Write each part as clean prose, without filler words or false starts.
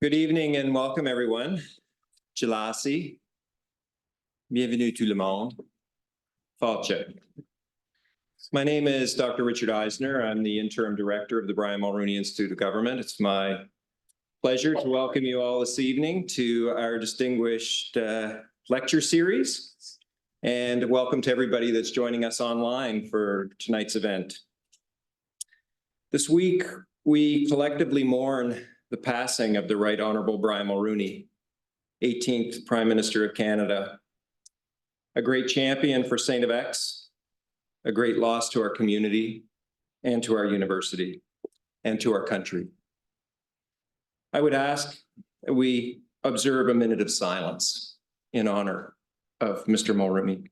Good evening and welcome everyone. Jalasi. Bienvenue tout le monde. Falcha. My name is Dr. Richard Eisner. I'm the interim director of the Mulroney Institute of Government. It's my pleasure to welcome you all this evening to our distinguished lecture series. And welcome to everybody that's joining us online for tonight's event. This week, we collectively mourn the passing of the Right Honourable Brian Mulroney, 18th Prime Minister of Canada, a great champion for StFX, a great loss to our community and to our university and to our country. I would ask that we observe a minute of silence in honor of Mr. Mulroney.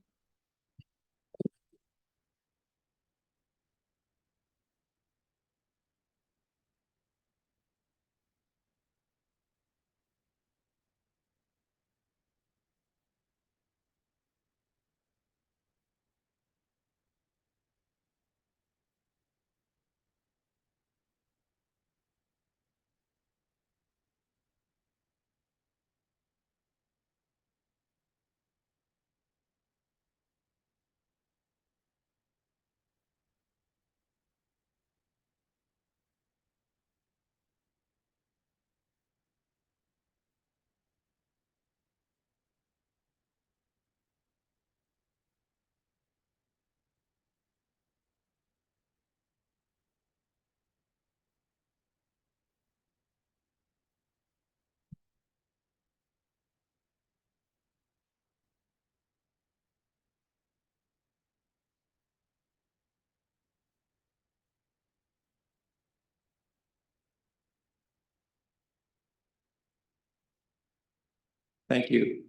Thank you.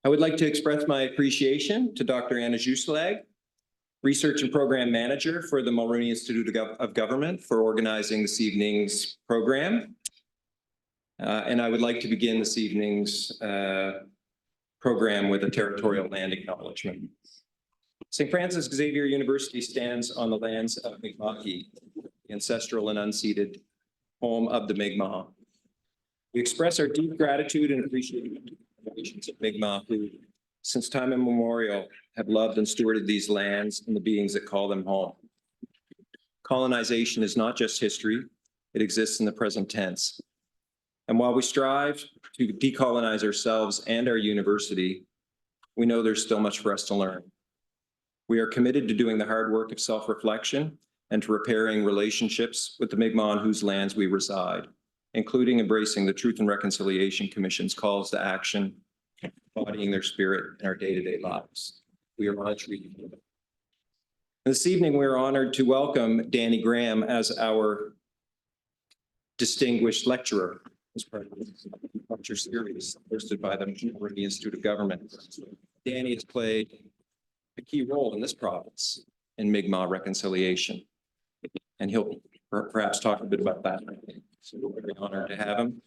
I would like to express my appreciation to Dr. Anna Juslag, Research and Program Manager for the Mulroney Institute of Government, for organizing this evening's program. And I would like to begin this evening's program with a territorial land acknowledgement. St. Francis Xavier University stands on the lands of Mi'kmaq, the ancestral and unceded home of the Mi'kmaq. We express our deep gratitude and appreciation to the nations of Mi'kmaq who, since time immemorial, have loved and stewarded these lands and the beings that call them home. Colonization is not just history, it exists in the present tense. And while we strive to decolonize ourselves and our university, we know there's still much for us to learn. We are committed to doing the hard work of self-reflection and to repairing relationships with the Mi'kmaq on whose lands we reside, including embracing the Truth and Reconciliation Commission's calls to action, embodying their spirit in our day-to-day lives. We are honored to read them. This evening, we are honored to welcome Danny Graham as our distinguished lecturer as part of this lecture series hosted by the Mulroney Institute of Government. Danny has played a key role in this province in Mi'kmaq reconciliation, and he'll perhaps talk a bit about that. So we're very honored to have him.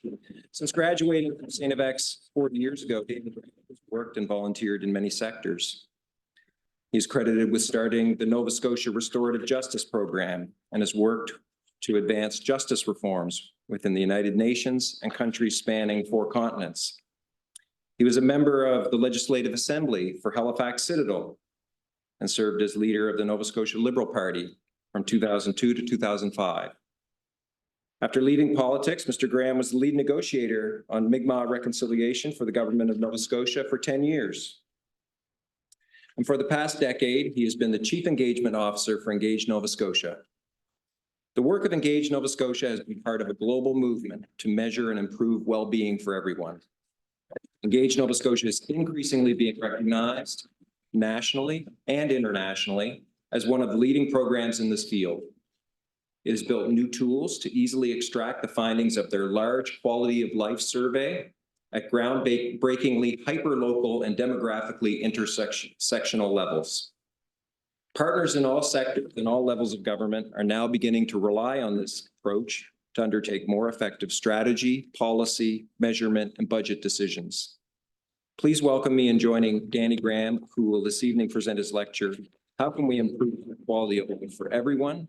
Since graduating from StFX 40 years ago, David has worked and volunteered in many sectors. He's credited with starting the Nova Scotia Restorative Justice Program and has worked to advance justice reforms within the United Nations and countries spanning 4 continents. He was a member of the Legislative Assembly for Halifax Citadel and served as leader of the Nova Scotia Liberal Party from 2002 to 2005. After leaving politics, Mr. Graham was the lead negotiator on Mi'kmaq reconciliation for the government of Nova Scotia for 10 years. And for the past decade, he has been the Chief Engagement Officer for Engage Nova Scotia. The work of Engage Nova Scotia has been part of a global movement to measure and improve well-being for everyone. Engage Nova Scotia is increasingly being recognized nationally and internationally as one of the leading programs in this field. It has built new tools to easily extract the findings of their large quality of life survey at groundbreakingly hyperlocal and demographically intersectional levels. Partners in all sectors and all levels of government are now beginning to rely on this approach to undertake more effective strategy, policy, measurement, and budget decisions. Please welcome me in joining Danny Graham, who will this evening present his lecture, How Can We Improve the Quality of Life for Everyone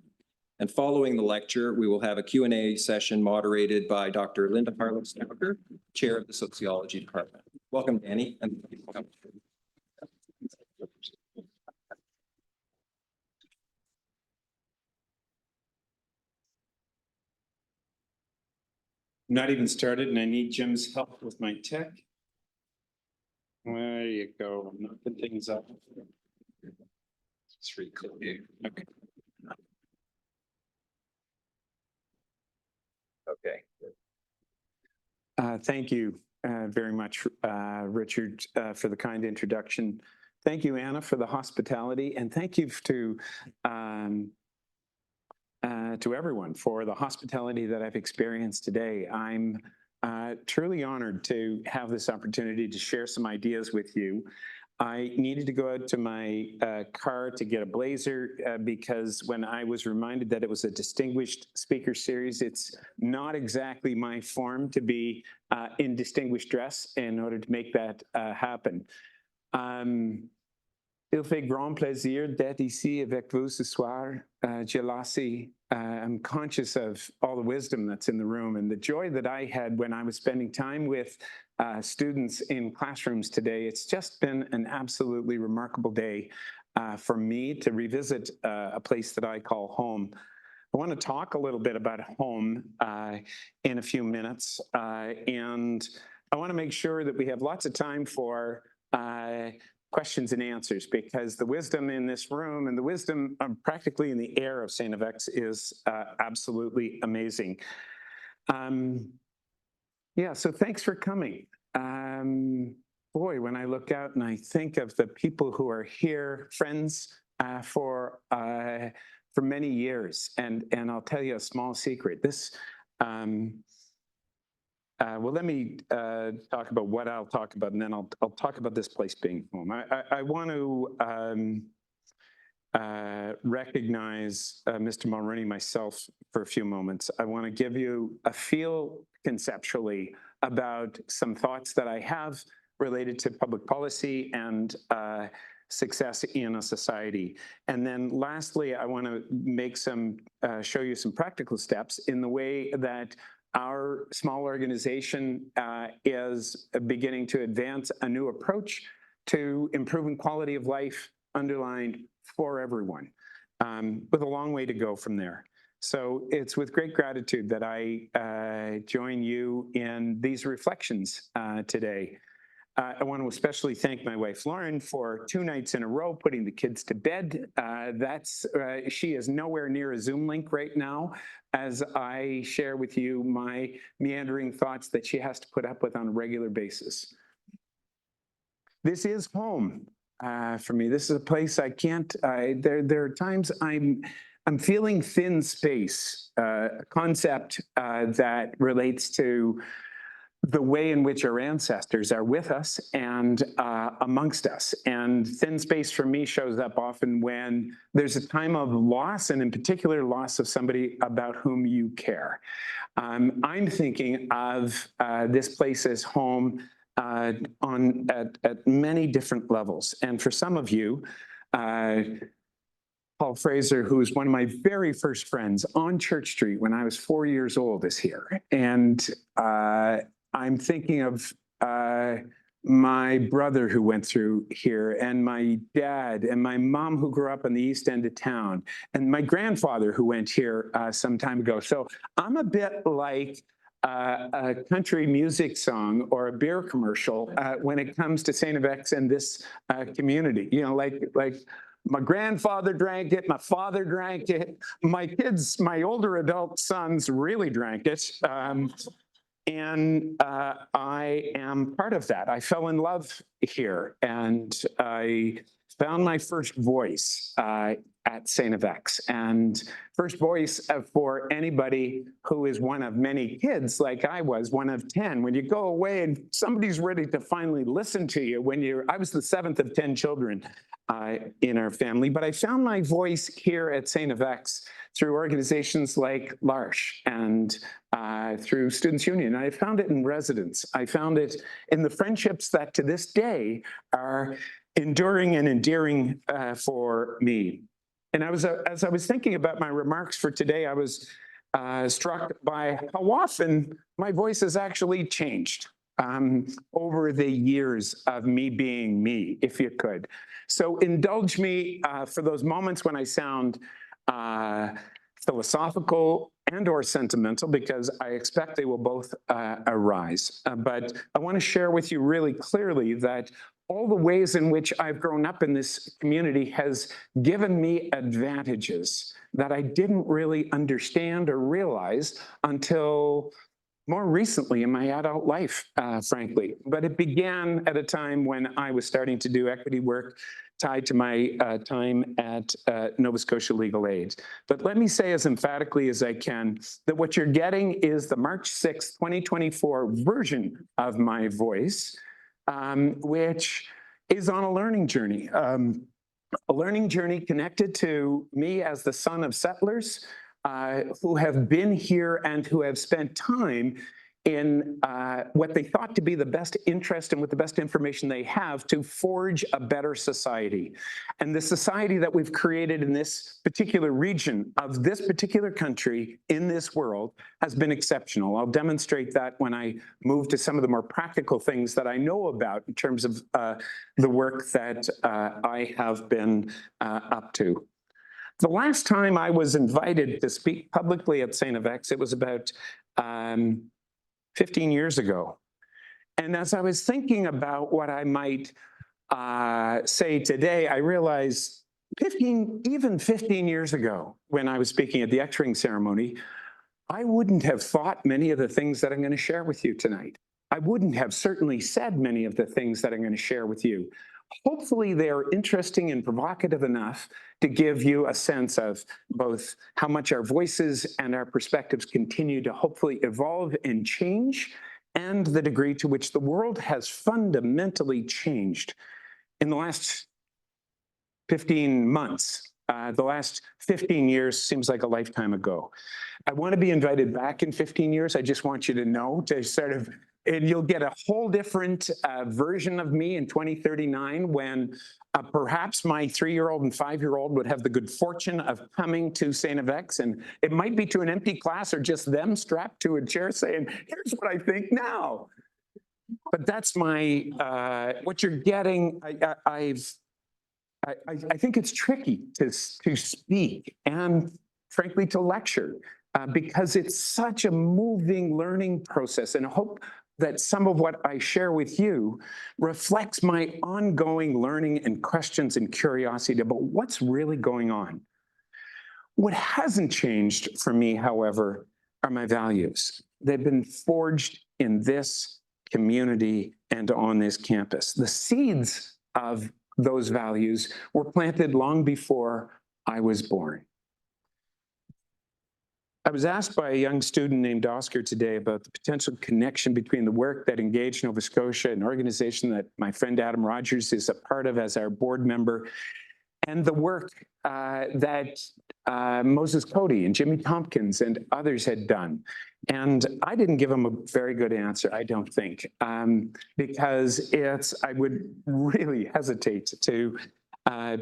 And following the lecture, we will have a Q&A session moderated by Dr. Linda Harlow-Stamker, Chair of the Sociology Department. Welcome, Danny. And not even started, and I need Jim's help with my tech. There you go, knocking things up. it's really cool. Okay. Okay. Thank you very much, Richard, for the kind introduction. Thank you, Anna, for the hospitality, and thank you to everyone for the hospitality that I've experienced today. I'm truly honored to have this opportunity to share some ideas with you. I needed to go out to my car to get a blazer because when I was reminded that it was a distinguished speaker series, it's not exactly my form to be in distinguished dress in order to make that happen. Il fait grand plaisir d'être ici avec vous ce soir. I'm conscious of all the wisdom that's in the room and the joy that I had when I was spending time with students in classrooms today. It's just been an absolutely remarkable day for me to revisit a place that I call home. I want to talk a little bit about home in a few minutes, and I want to make sure that we have lots of time for questions and answers, because the wisdom in this room and the wisdom practically in the air of StFX is absolutely amazing. Yeah, so thanks for coming. Boy, when I look out and I think of the people who are here, friends for many years, and I'll tell you a small secret. This well, let me talk about what I'll talk about, and then I'll talk about this place being home. I want to recognize Mr. Mulroney myself for a few moments. I want to give you a feel conceptually about some thoughts that I have related to public policy and success in a society. And then lastly, I want to make show you some practical steps in the way that our small organization is beginning to advance a new approach to improving quality of life underlined for everyone, with a long way to go from there. So it's with great gratitude that I join you in these reflections today. I want to especially thank my wife, Lauren, for 2 nights in a row putting the kids to bed. She is nowhere near a Zoom link right now as I share with you my meandering thoughts that she has to put up with on a regular basis. This is home for me. This is a place I can't, there are times I'm feeling thin space, a concept that relates to the way in which our ancestors are with us and amongst us. And thin space for me shows up often when there's a time of loss, and in particular, loss of somebody about whom you care. I'm thinking of this place as home at many different levels. And for some of you, Paul Fraser, who was one of my very first friends on Church Street when I was 4 years old, is here. And I'm thinking of my brother who went through here, and my dad, and my mom who grew up on the east end of town, and my grandfather who went here some time ago. So I'm a bit like a country music song or a beer commercial when it comes to StFX and this community. You know, like my grandfather drank it, my father drank it, my kids, my older adult sons really drank it. And I am part of that. I fell in love here, and I found my first voice at StFX. And first voice for anybody who is one of many kids, like I was, one of 10. When you go away and somebody's ready to finally listen to you, I was the 7th of 10 children in our family, but I found my voice here at StFX through organizations like L'Arche and through Students' Union. I found it in residence. I found it in the friendships that to this day are enduring and endearing for me. And as I was thinking about my remarks for today, I was struck by how often my voice has actually changed over the years of me being me, if you could. So indulge me for those moments when I sound philosophical and or sentimental, because I expect they will both arise. But I want to share with you really clearly that all the ways in which I've grown up in this community has given me advantages that I didn't really understand or realize until more recently in my adult life, frankly. But it began at a time when I was starting to do equity work tied to my time at Nova Scotia Legal Aid. But let me say as emphatically as I can that what you're getting is the March 6th, 2024 version of my voice, which is on a learning journey. A learning journey connected to me as the son of settlers who have been here and who have spent time in what they thought to be the best interest and with the best information they have to forge a better society. And the society that we've created in this particular region of this particular country in this world has been exceptional. I'll demonstrate that when I move to some of the more practical things that I know about in terms of the work that I have been up to. The last time I was invited to speak publicly at StFX, it was about 15 years ago. And as I was thinking about what I might say today, I realized even 15 years ago, when I was speaking at the X-ring ceremony, I wouldn't have thought many of the things that I'm going to share with you tonight. I wouldn't have certainly said many of the things that I'm going to share with you. Hopefully they are interesting and provocative enough to give you a sense of both how much our voices and our perspectives continue to hopefully evolve and change, and the degree to which the world has fundamentally changed in the last 15 months. The last 15 years seems like a lifetime ago. I want to be invited back in 15 years. I just want you to know, to sort of, and you'll get a whole different version of me in 2039 when perhaps my 3-year-old and 5-year-old would have the good fortune of coming to StFX, and it might be to an empty class or just them strapped to a chair saying, here's what I think now. But that's my, what you're getting. I think it's tricky to speak and frankly to lecture because it's such a moving learning process, and I hope that some of what I share with you reflects my ongoing learning and questions and curiosity about what's really going on. What hasn't changed for me, however, are my values. They've been forged in this community and on this campus. The seeds of those values were planted long before I was born. I was asked by a young student named Oscar today about the potential connection between the work that Engage Nova Scotia, an organization that my friend Adam Rogers is a part of as our board member, and the work that Moses Cody and Jimmy Tompkins and others had done. And I didn't give him a very good answer, I don't think, because I would really hesitate to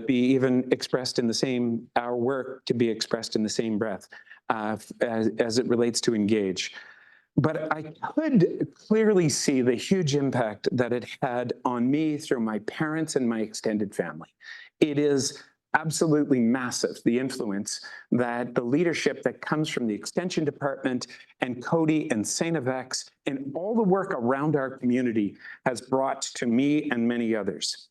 be even expressed in the same, our work to be expressed in the same breath as it relates to Engage. But I could clearly see the huge impact that it had on me through my parents and my extended family. It is absolutely massive, the influence that the leadership that comes from the Extension Department and Cody and StFX and all the work around our community has brought to me and many others.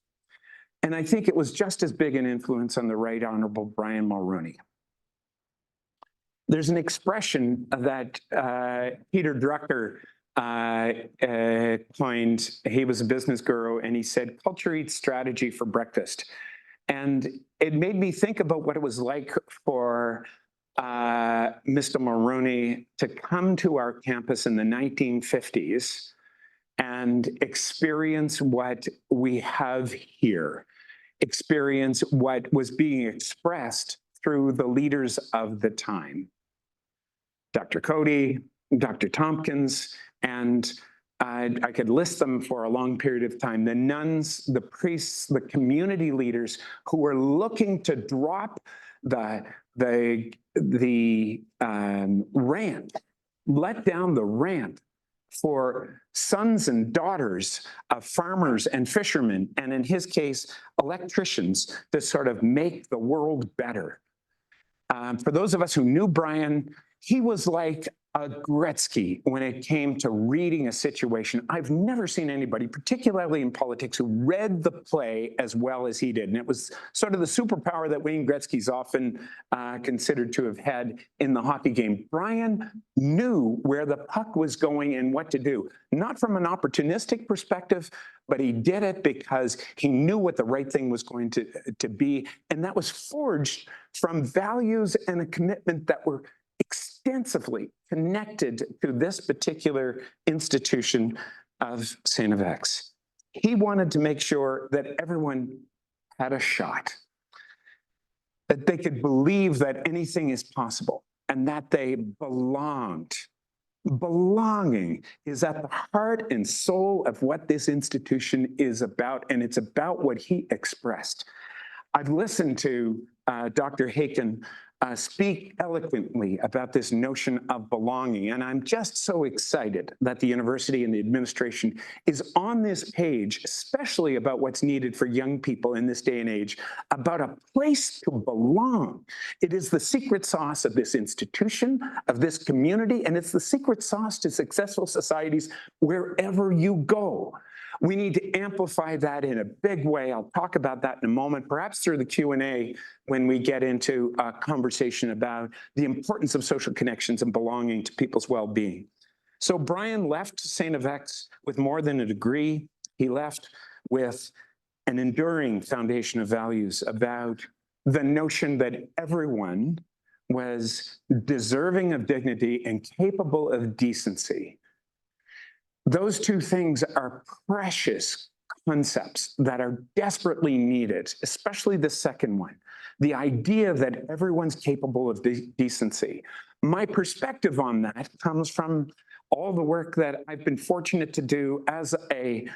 And I think it was just as big an influence on the Right Honorable Brian Mulroney. There's an expression that Peter Drucker coined. He was a business guru, and he said, culture eats strategy for breakfast. And it made me think about what it was like for Mr. Mulroney to come to our campus in the 1950s and experience what we have here, experience what was being expressed through the leaders of the time. Dr. Cody, Dr. Tompkins, and I could list them for a long period of time. The nuns, the priests, the community leaders who were looking to drop rant, let down the rant for sons and daughters of farmers and fishermen, and in his case, electricians, to sort of make the world better. For those of us who knew Brian, he was like a Gretzky when it came to reading a situation. I've never seen anybody, particularly in politics, who read the play as well as he did. And it was sort of the superpower that Wayne Gretzky's often considered to have had in the hockey game. Brian knew where the puck was going and what to do, not from an opportunistic perspective, but he did it because he knew what the right thing was going to be. And that was forged from values and a commitment that were extensively connected to this particular institution of StFX. He wanted to make sure that everyone had a shot, that they could believe that anything is possible, and that they belonged. Belonging is at the heart and soul of what this institution is about, and it's about what he expressed. I've listened to Dr. Haken speak eloquently about this notion of belonging. And I'm just so excited that the university and the administration is on this page, especially about what's needed for young people in this day and age, about a place to belong. It is the secret sauce of this institution, of this community, and it's the secret sauce to successful societies wherever you go. We need to amplify that in a big way. I'll talk about that in a moment, perhaps through the Q&A when we get into a conversation about the importance of social connections and belonging to people's well-being. So Brian left StFX with more than a degree. He left with an enduring foundation of values about the notion that everyone was deserving of dignity and capable of decency. Those two things are precious concepts that are desperately needed, especially the second one, the idea that everyone's capable of decency. My perspective on that comes from all the work that I've been fortunate to do as a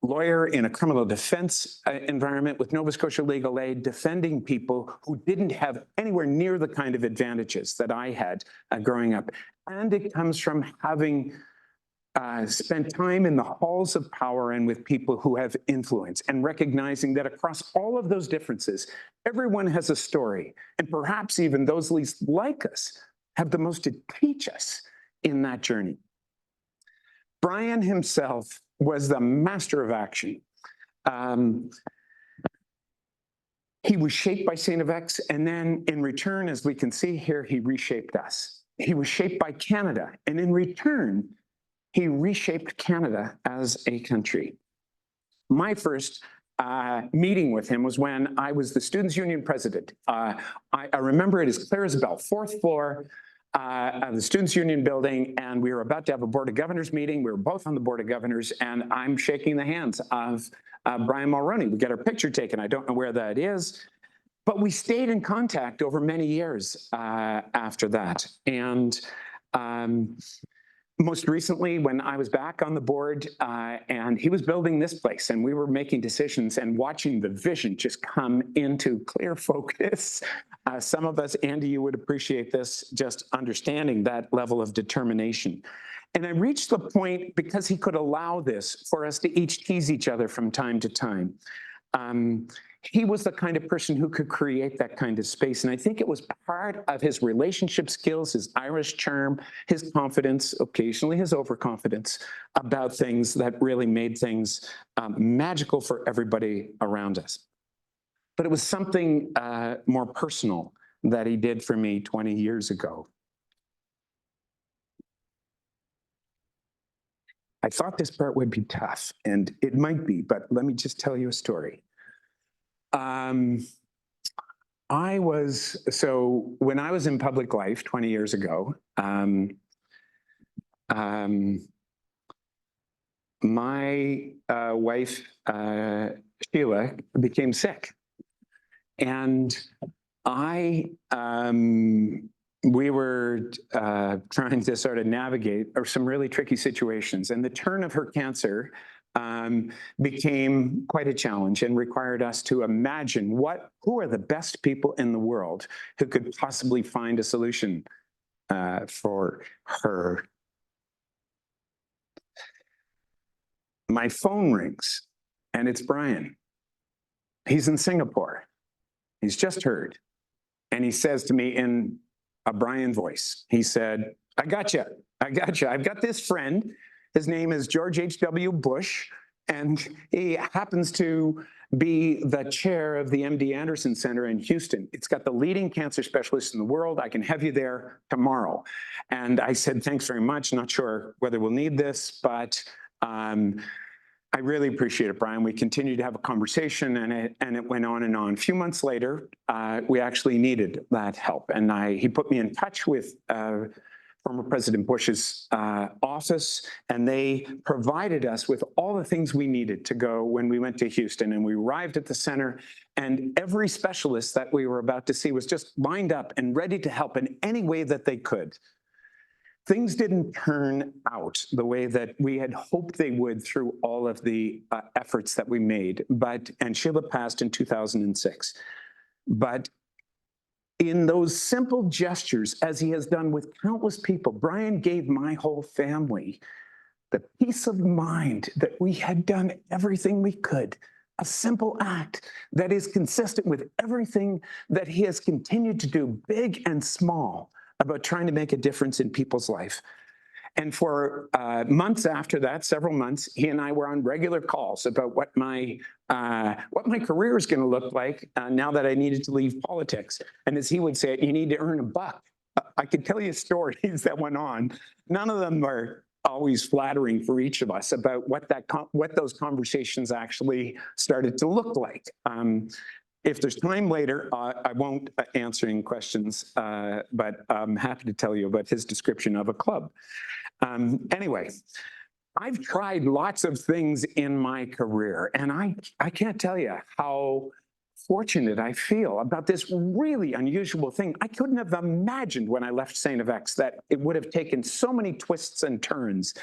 lawyer in a criminal defense environment with Nova Scotia Legal Aid, defending people who didn't have anywhere near the kind of advantages that I had growing up. And it comes from having spent time in the halls of power and with people who have influence, and recognizing that across all of those differences, everyone has a story, and perhaps even those least like us have the most to teach us in that journey. Brian himself was the master of action. He was shaped by StFX, and then in return, as we can see here, he reshaped us. He was shaped by Canada, and in return, he reshaped Canada as a country. My first meeting with him was when I was the Students' Union president. I remember it as clear as a bell, fourth floor of the Students' Union building, and we were about to have a Board of Governors meeting. We were both on the Board of Governors, and I'm shaking the hands of Brian Mulroney. We get our picture taken. I don't know where that is, but we stayed in contact over many years after that. And most recently, when I was back on the board and he was building this place and we were making decisions and watching the vision just come into clear focus. Some of us, Andy, you would appreciate this, just understanding that level of determination. And I reached the point, because he could allow this, for us to each tease each other from time to time. He was the kind of person who could create that kind of space. And I think it was part of his relationship skills, his Irish charm, his confidence, occasionally his overconfidence about things that really made things magical for everybody around us. But it was something more personal that he did for me 20 years ago. I thought this part would be tough, and it might be, but let me just tell you a story. When I was in public life 20 years ago, my wife, Sheila, became sick. And we were trying to sort of navigate some really tricky situations. And the turn of her cancer became quite a challenge and required us to imagine who are the best people in the world who could possibly find a solution for her. My phone rings, and it's Brian. He's in Singapore. He's just heard. And he says to me in a Brian voice, he said, I got you. I've got this friend. His name is George H.W. Bush, and he happens to be the chair of the MD Anderson Center in Houston. It's got the leading cancer specialists in the world. I can have you there tomorrow. And I said, thanks very much. Not sure whether we'll need this, but I really appreciate it, Brian. We continued to have a conversation, and it went on and on. A few months later, we actually needed that help, and he put me in touch with former President Bush's office, and they provided us with all the things we needed to go when we went to Houston. And we arrived at the center, and every specialist that we were about to see was just lined up and ready to help in any way that they could. Things didn't turn out the way that we had hoped they would through all of the efforts that we made, and Sheila passed in 2006. But in those simple gestures, as he has done with countless people, Brian gave my whole family the peace of mind that we had done everything we could. A simple act that is consistent with everything that he has continued to do, big and small, about trying to make a difference in people's life. And for months after that, several months, he and I were on regular calls about what my career is going to look like now that I needed to leave politics. And as he would say, you need to earn a buck. I could tell you stories that went on. None of them are always flattering for each of us about what those conversations actually started to look like. If there's time later, I won't answer any questions, but I'm happy to tell you about his description of a club. Anyway, I've tried lots of things in my career, and I can't tell you how fortunate I feel about this really unusual thing. I couldn't have imagined when I left StFX that it would have taken so many twists and turns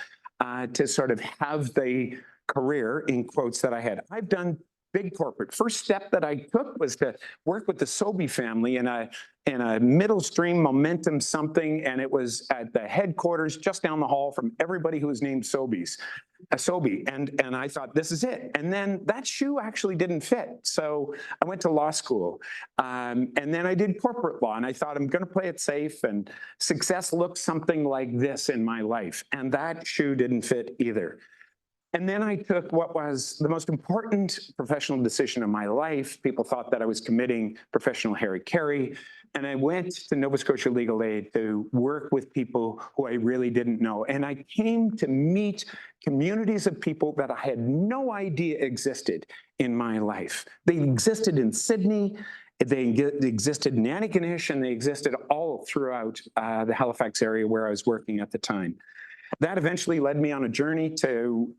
to sort of have the career, in quotes, that I had. I've done big corporate. First step that I took was to work with the Sobey family in a middle stream momentum something, and it was at the headquarters just down the hall from everybody who was named Sobey. And I thought, this is it. And then that shoe actually didn't fit. So I went to law school, and then I did corporate law, and I thought, I'm going to play it safe, and success looks something like this in my life. And that shoe didn't fit either. And then I took what was the most important professional decision of my life. People thought that I was committing professional hara-kiri. And I went to Nova Scotia Legal Aid to work with people who I really didn't know. And I came to meet communities of people that I had no idea existed in my life. They existed in Sydney, they existed in Antigonish, and they existed all throughout the Halifax area where I was working at the time. That eventually led me on a journey to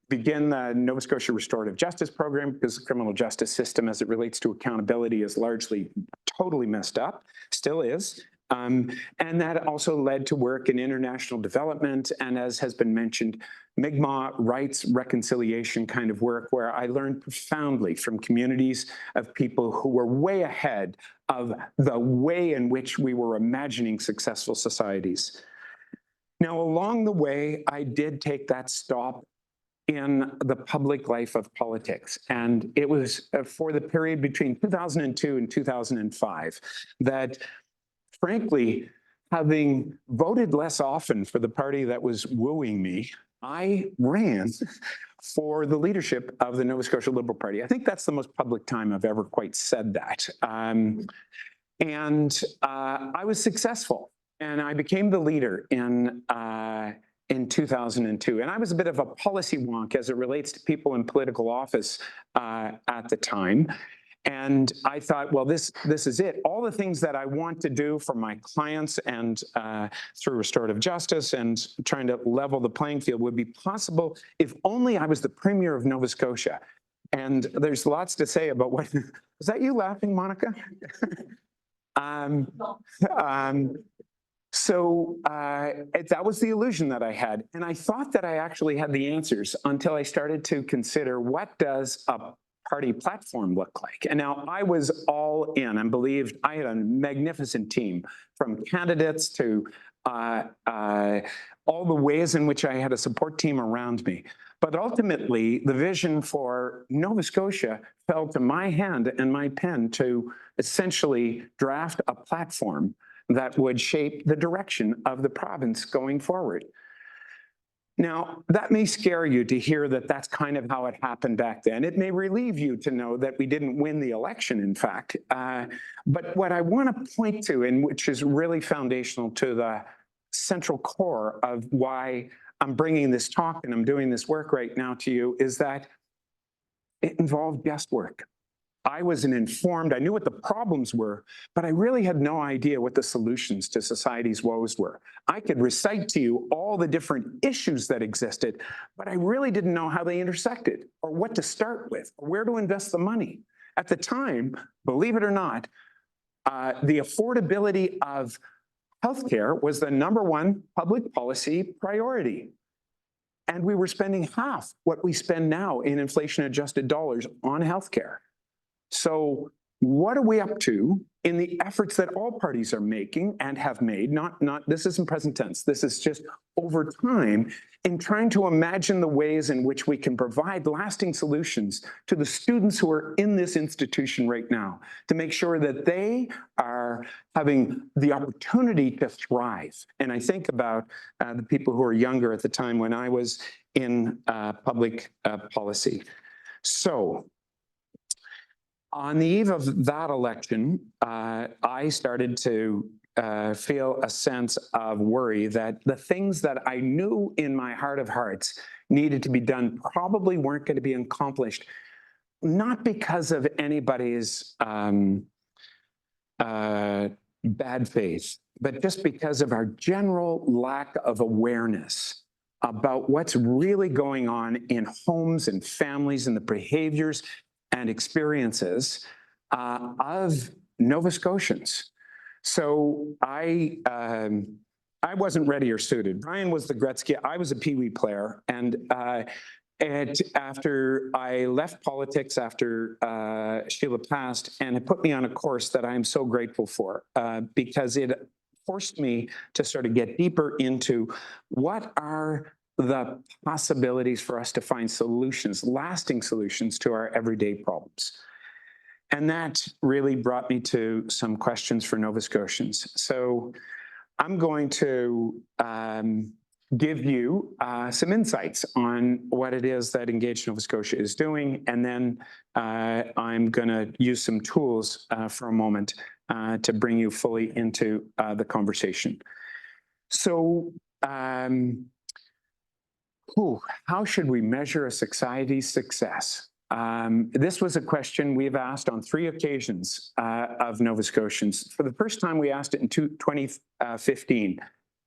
begin the Nova Scotia Restorative Justice Program, because the criminal justice system as it relates to accountability is largely totally messed up, still is. And that also led to work in international development and, as has been mentioned, Mi'kmaq rights reconciliation kind of work, where I learned profoundly from communities of people who were way ahead of the way in which we were imagining successful societies. Now, along the way, I did take that stop in the public life of politics. And it was for the period between 2002 and 2005 that, frankly, having voted less often for the party that was wooing me, I ran for the leadership of the Nova Scotia Liberal Party. I think that's the most public time I've ever quite said that. I was successful. And I became the leader in 2002. And I was a bit of a policy wonk as it relates to people in political office at the time. And I thought, well, this is it. All the things that I want to do for my clients and through restorative justice and trying to level the playing field would be possible if only I was the Premier of Nova Scotia. And there's lots to say about what, was that you laughing, Monica? So that was the illusion that I had. And I thought that I actually had the answers until I started to consider, what does a party platform look like? And now I was all in and believed I had a magnificent team, from candidates to all the ways in which I had a support team around me. But ultimately, the vision for Nova Scotia fell to my hand and my pen to essentially draft a platform that would shape the direction of the province going forward. Now, that may scare you to hear that that's kind of how it happened back then. It may relieve you to know that we didn't win the election, in fact. But what I want to point to, and which is really foundational to the central core of why I'm bringing this talk and I'm doing this work right now to you, is that it involved guesswork. I was I knew what the problems were, but I really had no idea what the solutions to society's woes were. I could recite to you all the different issues that existed, but I really didn't know how they intersected, or what to start with, or where to invest the money. At the time, believe it or not, the affordability of healthcare was the #1 public policy priority. And we were spending half what we spend now in inflation-adjusted dollars on healthcare. So what are we up to in the efforts that all parties are making and have made? This isn't present tense, this is just over time, in trying to imagine the ways in which we can provide lasting solutions to the students who are in this institution right now, to make sure that they are having the opportunity to thrive. And I think about the people who are younger at the time when I was in public policy. So, on the eve of that election, I started to feel a sense of worry that the things that I knew in my heart of hearts needed to be done probably weren't going to be accomplished, not because of anybody's bad faith, but just because of our general lack of awareness about what's really going on in homes and families and the behaviors and experiences of Nova Scotians. So I wasn't ready or suited. Brian was the Gretzky. I was a Pee Wee player, and after I left politics, after Sheila passed, and it put me on a course that I'm so grateful for, because it forced me to sort of get deeper into what are the possibilities for us to find solutions, lasting solutions to our everyday problems. And that really brought me to some questions for Nova Scotians. So I'm going to give you some insights on what it is that Engage Nova Scotia is doing, and then I'm going to use some tools for a moment to bring you fully into the conversation. So, how should we measure a society's success? This was a question we've asked on 3 occasions of Nova Scotians. For the first time, we asked it in 2015,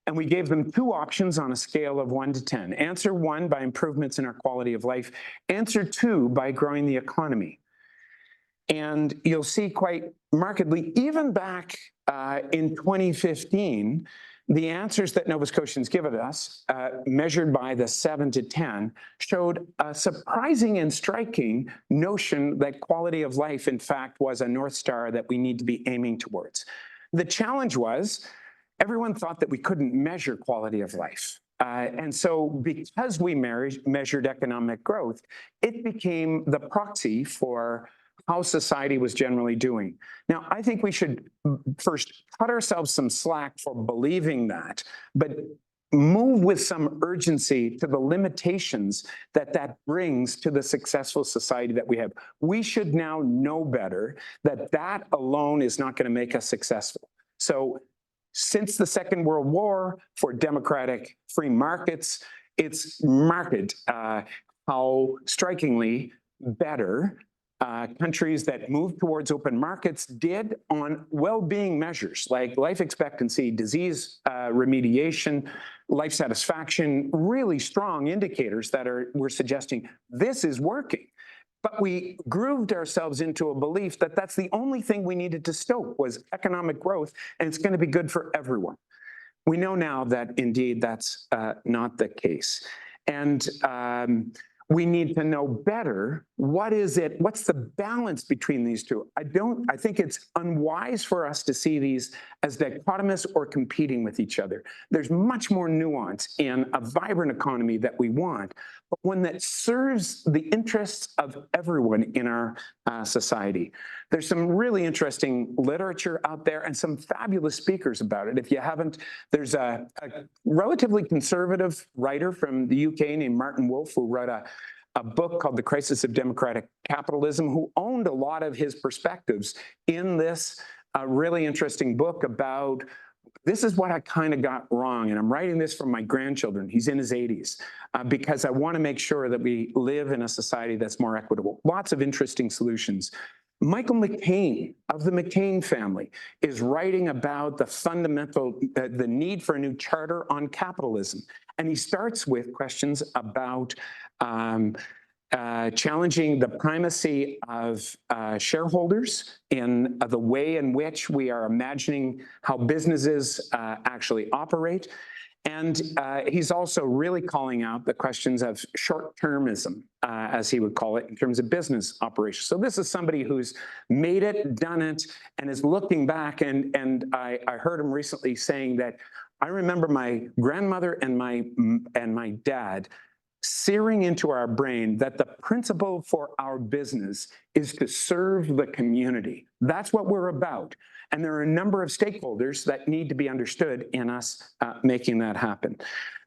and we gave them 2 options on a scale of 1 to 10. Answer 1, by improvements in our quality of life. Answer 2, by growing the economy. And you'll see quite markedly, even back in 2015, the answers that Nova Scotians give us, measured by the 7 to 10, showed a surprising and striking notion that quality of life, in fact, was a North Star that we need to be aiming towards. The challenge was, everyone thought that we couldn't measure quality of life. And so because we measured economic growth, it became the proxy for how society was generally doing. Now, I think we should first cut ourselves some slack for believing that, but move with some urgency to the limitations that that brings to the successful society that we have. We should now know better that that alone is not going to make us successful. So since the Second World War, for democratic free markets, it's marked how strikingly better countries that moved towards open markets did on well-being measures like life expectancy, disease remediation, life satisfaction, really strong indicators that were suggesting this is working. But we grooved ourselves into a belief that that's the only thing we needed to stoke was economic growth, and it's going to be good for everyone. We know now that indeed that's not the case. And we need to know better, what's the balance between these two? I think it's unwise for us to see these as dichotomous or competing with each other. There's much more nuance in a vibrant economy that we want, but one that serves the interests of everyone in our society. There's some really interesting literature out there and some fabulous speakers about it. If you haven't, there's a relatively conservative writer from the UK named Martin Wolf who wrote a book called The Crisis of Democratic Capitalism, who owned a lot of his perspectives in this really interesting book about, this is what I kind of got wrong, and I'm writing this for my grandchildren. He's in his 80s, because I want to make sure that we live in a society that's more equitable. Lots of interesting solutions. Michael McCain of the McCain family is writing about the fundamental, the need for a new charter on capitalism. And he starts with questions about challenging the primacy of shareholders in the way in which we are imagining how businesses actually operate. And he's also really calling out the questions of short-termism, as he would call it, in terms of business operations. So this is somebody who's made it, done it, and is looking back. And I heard him recently saying that, I remember my grandmother and my dad searing into our brain that the principle for our business is to serve the community. That's what we're about. And there are a number of stakeholders that need to be understood in us making that happen.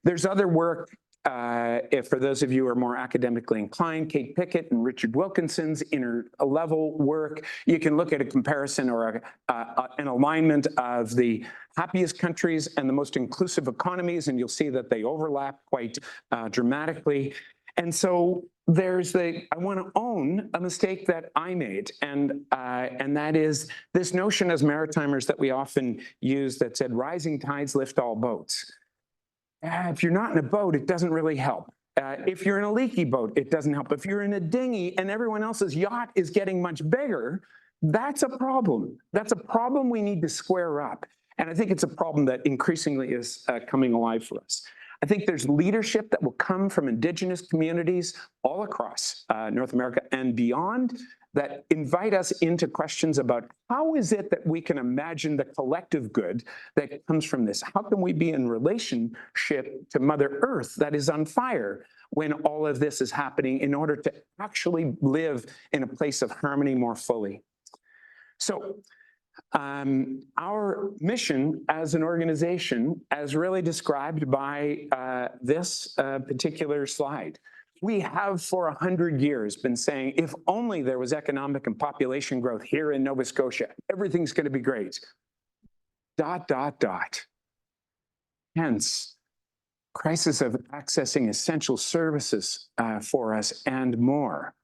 There's other work, for those of you who are more academically inclined, Kate Pickett and Richard Wilkinson's inner-level work. You can look at a comparison or an alignment of the happiest countries and the most inclusive economies, and you'll see that they overlap quite dramatically. And so there's I want to own a mistake that I made, and that is this notion as maritimers that we often use that said, rising tides lift all boats. If you're not in a boat, it doesn't really help. If you're in a leaky boat, it doesn't help. If you're in a dinghy and everyone else's yacht is getting much bigger, that's a problem. That's a problem we need to square up. And I think it's a problem that increasingly is coming alive for us. I think there's leadership that will come from Indigenous communities all across North America and beyond that invite us into questions about how is it that we can imagine the collective good that comes from this? How can we be in relationship to Mother Earth that is on fire when all of this is happening in order to actually live in a place of harmony more fully? So our mission as an organization, as really described by this particular slide, we have for 100 years been saying, if only there was economic and population growth here in Nova Scotia, everything's going to be great. ... Hence, crisis of accessing essential services for us and more.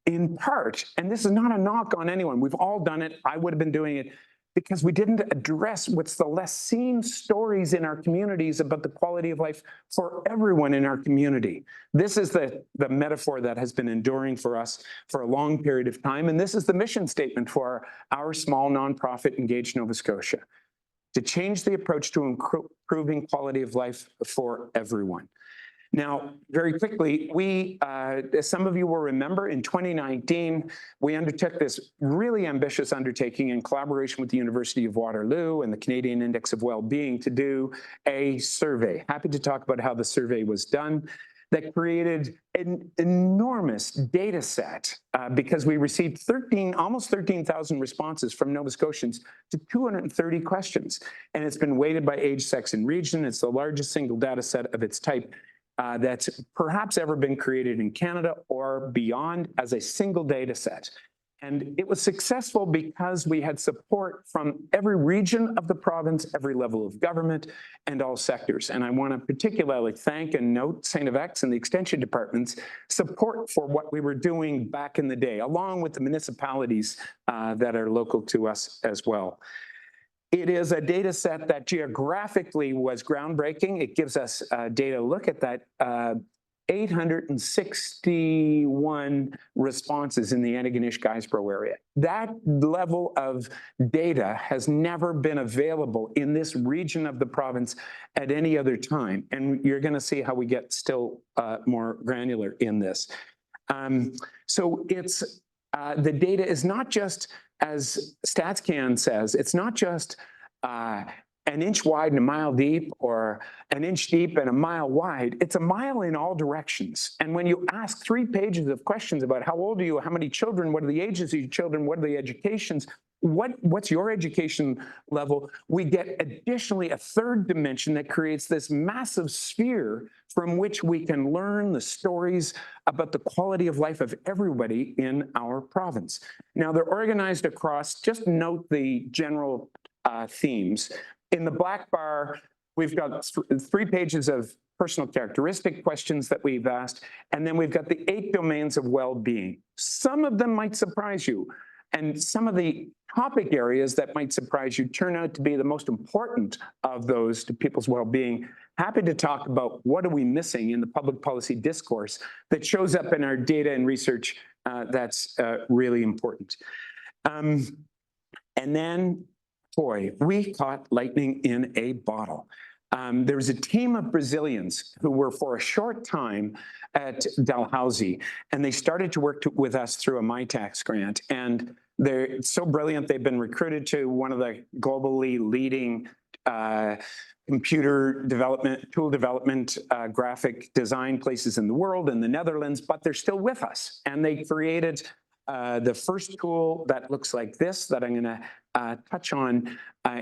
In part, and this is not a knock on anyone, we've all done it, I would have been doing it, because we didn't address what's the less seen stories in our communities about the quality of life for everyone in our community. This is the metaphor that has been enduring for us for a long period of time, and this is the mission statement for our small nonprofit Engage Nova Scotia, to change the approach to improving quality of life for everyone. Now, very quickly, as some of you will remember, in 2019, we undertook this really ambitious undertaking in collaboration with the University of Waterloo and the Canadian Index of Wellbeing to do a survey. Happy to talk about how the survey was done. That created an enormous data set because we received almost 13,000 responses from Nova Scotians to 230 questions. And it's been weighted by age, sex, and region. It's the largest single data set of its type that's perhaps ever been created in Canada or beyond as a single data set. And it was successful because we had support from every region of the province, every level of government, and all sectors. And I want to particularly thank and note StFX and the Extension Department's support for what we were doing back in the day, along with the municipalities that are local to us as well. It is a data set that geographically was groundbreaking. It gives us data to look at that 861 responses in the Antigonish-Guysborough area. That level of data has never been available in this region of the province at any other time. And you're going to see how we get still more granular in this. So it's the data is not just, as StatsCan says, it's not just an inch wide and a mile deep, or an inch deep and a mile wide. It's a mile in all directions. And when you ask 3 pages of questions about how old are you, how many children, what are the ages of your children, what are the educations, what's your education level, we get additionally a third dimension that creates this massive sphere from which we can learn the stories about the quality of life of everybody in our province. Now, they're organized across, just note the general themes. In the black bar, we've got 3 pages of personal characteristic questions that we've asked, and then we've got the 8 domains of well-being. Some of them might surprise you, and some of the topic areas that might surprise you turn out to be the most important of those to people's well-being. Happy to talk about what are we missing in the public policy discourse that shows up in our data and research that's really important. And then, boy, we caught lightning in a bottle. There was a team of Brazilians who were for a short time at Dalhousie, and they started to work with us through a MyTax grant. And they're so brilliant, they've been recruited to one of the globally leading computer development, tool development, graphic design places in the world, in the Netherlands, but they're still with us. And they created the first tool that looks like this that I'm going to touch on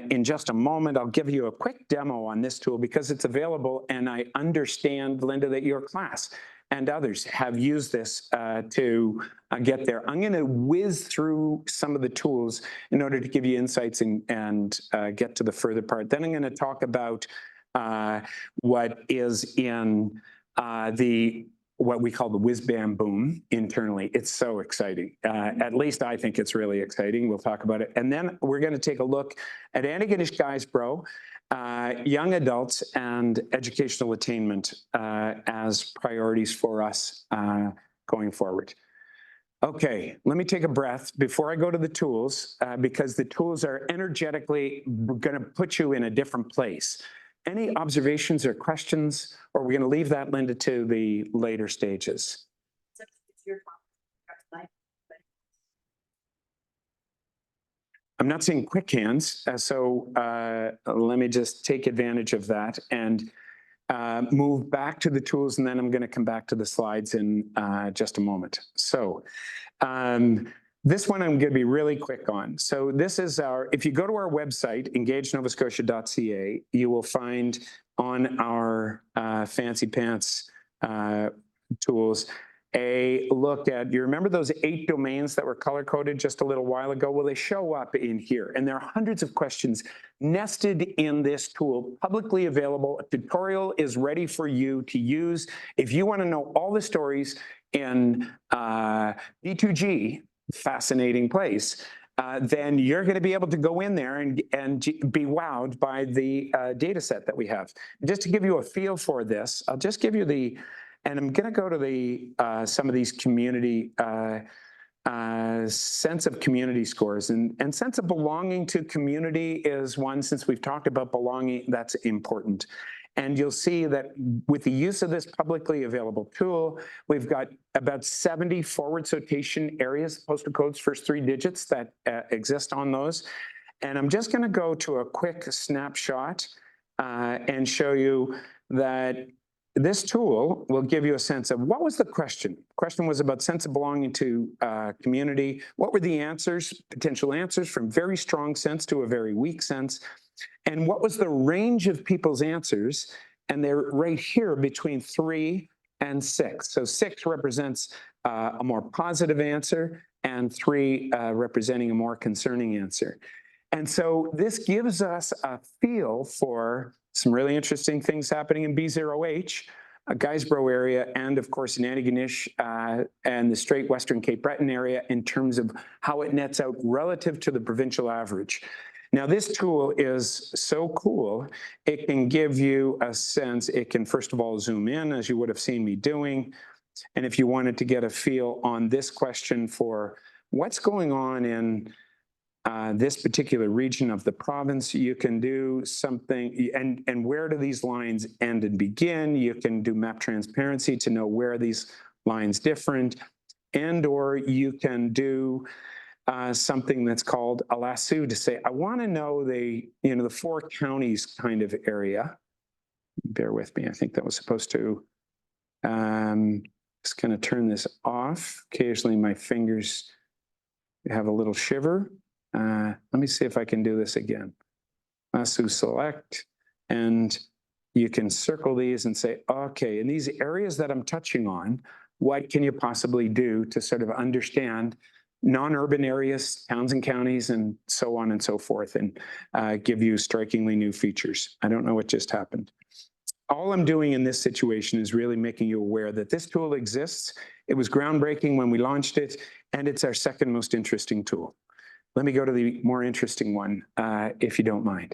in just a moment. I'll give you a quick demo on this tool because it's available, and I understand, Linda, that your class and others have used this to get there. I'm going to whiz through some of the tools in order to give you insights and get to the further part. Then I'm going to talk about what is in what we call the whiz bam boom internally. It's so exciting. At least I think it's really exciting. We'll talk about it. And then we're going to take a look at Antigonish-Guysborough, young adults, and educational attainment as priorities for us going forward. Okay, let me take a breath before I go to the tools, because the tools are energetically going to put you in a different place. Any observations or questions, or we're going to leave that, Linda, to the later stages? It's your topic. I'm not seeing quick hands, so let me just take advantage of that and move back to the tools, and then I'm going to come back to the slides in just a moment. So this one I'm going to be really quick on. So this is our, if you go to our website, engagenovascotia.ca, you will find on our fancy pants tools a look at, you remember those 8 domains that were color-coded just a little while ago? Well, they show up in here, and there are hundreds of questions nested in this tool, publicly available. A tutorial is ready for you to use. If you want to know all the stories in D2G, fascinating place, then you're going to be able to go in there and be wowed by the data set that we have. Just to give you a feel for this, I'll just give you the, and I'm going to go to the some of these community sense of community scores, and sense of belonging to community is one, since we've talked about belonging, that's important. And you'll see that with the use of this publicly available tool, we've got about 70 forward citation areas, postal codes, first 3 digits that exist on those. And I'm just going to go to a quick snapshot and show you that this tool will give you a sense of what was the question. The question was about sense of belonging to community. What were the answers, potential answers, from very strong sense to a very weak sense? And what was the range of people's answers? And they're right here between 3 and 6. So 6 represents a more positive answer, and 3 representing a more concerning answer. And so this gives us a feel for some really interesting things happening in B0H, Guysborough area, and of course in Antigonish and the Straight Western Cape Breton area in terms of how it nets out relative to the provincial average. Now, this tool is so cool. It can give you a sense. It can, first of all, zoom in, as you would have seen me doing. And if you wanted to get a feel on this question for what's going on in this particular region of the province, you can do something, and where do these lines end and begin? You can do map transparency to know where these lines different, and or you can do something that's called a lasso to say, I want to know the 4 counties kind of area. Bear with me. I think that was supposed to, just going to turn this off. Occasionally my fingers have a little shiver. Let me see if I can do this again. Lasso select, and you can circle these and say, okay, in these areas that I'm touching on, what can you possibly do to sort of understand non-urban areas, towns and counties, and so on and so forth, and give you strikingly new features. I don't know what just happened. All I'm doing in this situation is really making you aware that this tool exists. It was groundbreaking when we launched it, and it's our second most interesting tool. Let me go to the more interesting one, if you don't mind.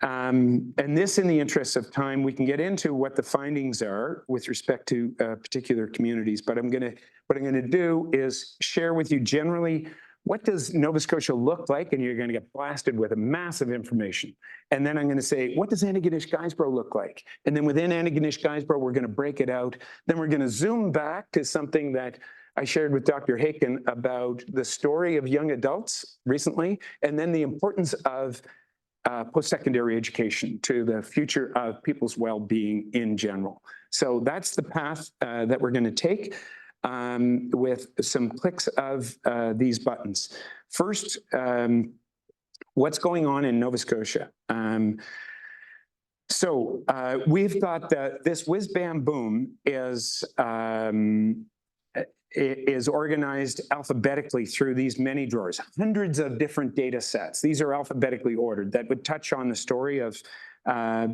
And this, in the interest of time, we can get into what the findings are with respect to particular communities, but what I'm gonna do is share with you generally, what does Nova Scotia look like? And you're gonna get blasted with a massive information. And then I'm gonna say, what does Antigonish-Guysborough look like? And then within Antigonish-Guysborough, we're gonna break it out. Then we're gonna zoom back to something that I shared with Dr. Haken about the story of young adults recently, and then the importance of post-secondary education to the future of people's well-being in general. So that's the path that we're going to take with some clicks of these buttons. First, what's going on in Nova Scotia? We've got this whiz bam boom is organized alphabetically through these many drawers, hundreds of different data sets. These are alphabetically ordered that would touch on the story of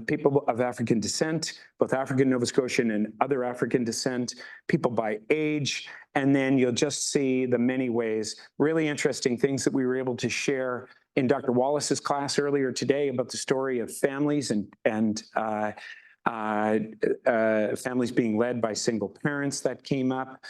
people of African descent, both African Nova Scotian and other African descent, people by age, and then you'll just see the many ways, really interesting things that we were able to share in Dr. Wallace's class earlier today about the story of families and families being led by single parents that came up.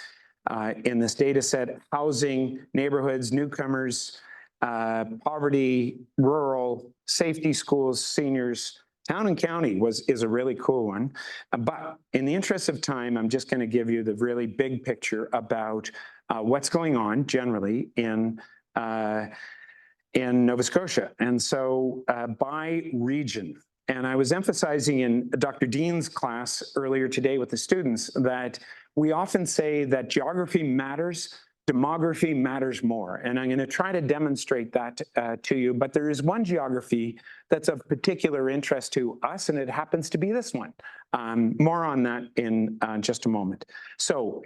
In this data set, housing, neighborhoods, newcomers, poverty, rural, safety schools, seniors, town and county is a really cool one. But in the interest of time, I'm just going to give you the really big picture about what's going on generally in Nova Scotia. And so by region, and I was emphasizing in Dr. Dean's class earlier today with the students that we often say that geography matters, demography matters more. And I'm going to try to demonstrate that to you. But there is one geography that's of particular interest to us, and it happens to be this one. More on that in just a moment. So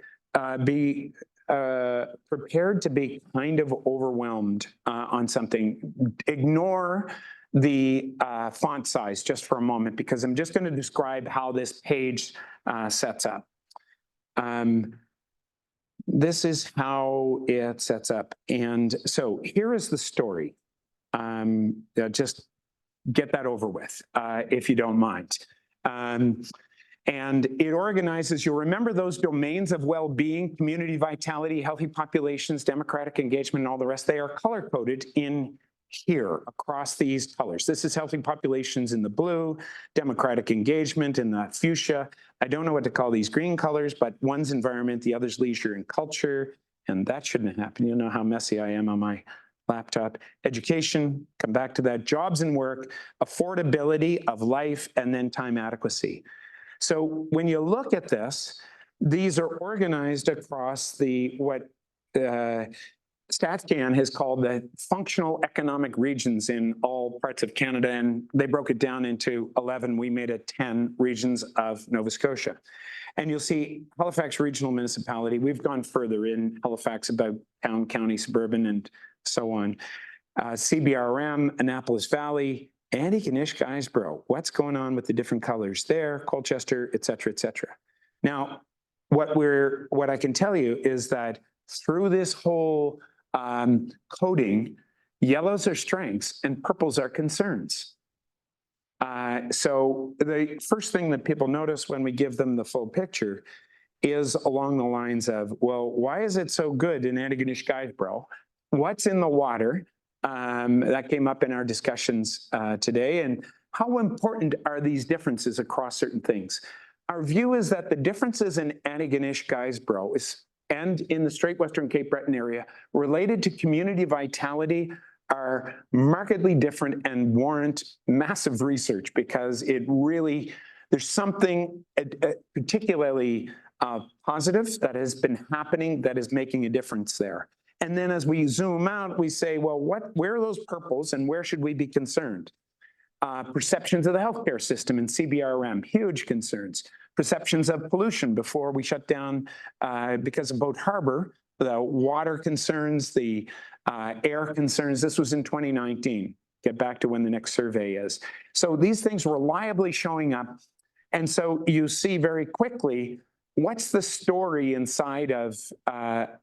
be prepared to be kind of overwhelmed on something. Ignore the font size just for a moment, because I'm just going to describe how this page sets up. This is how it sets up. And so here is the story. Just get that over with, if you don't mind. And it organizes, you'll remember those domains of well-being, community vitality, healthy populations, democratic engagement, and all the rest. They are color-coded in here across these colors. This is healthy populations in the blue, democratic engagement in the fuchsia. I don't know what to call these green colors, but one's environment, the other's leisure and culture, and that shouldn't happen. You know how messy I am on my laptop. Education, come back to that. Jobs and work, affordability of life, and then time adequacy. So when you look at this, these are organized across what StatCan has called the functional economic regions in all parts of Canada, and they broke it down into 11. We made it 10 regions of Nova Scotia. And you'll see Halifax Regional Municipality. We've gone further in Halifax about town, county, suburban, and so on. CBRM, Annapolis Valley, Antigonish-Guysborough. What's going on with the different colors there? Colchester, et cetera, et cetera. Now, what I can tell you is that through this whole coding, Yellows are strengths and purples are concerns. So the first thing that people notice when we give them the full picture is along the lines of, well, why is it so good in Antigonish-Guysborough? What's in the water? That came up in our discussions today. And how important are these differences across certain things? Our view is that the differences in Antigonish-Guysborough and in the Straight Western Cape Breton area related to community vitality are markedly different and warrant massive research, because it really, there's something particularly positive that has been happening that is making a difference there. And then as we zoom out, we say, well, where are those purples and where should we be concerned? Perceptions of the healthcare system and CBRM, huge concerns. Perceptions of pollution before we shut down because of Boat Harbor, the water concerns, the air concerns. This was in 2019. Get back to when the next survey is. So these things reliably showing up. And so you see very quickly, what's the story inside of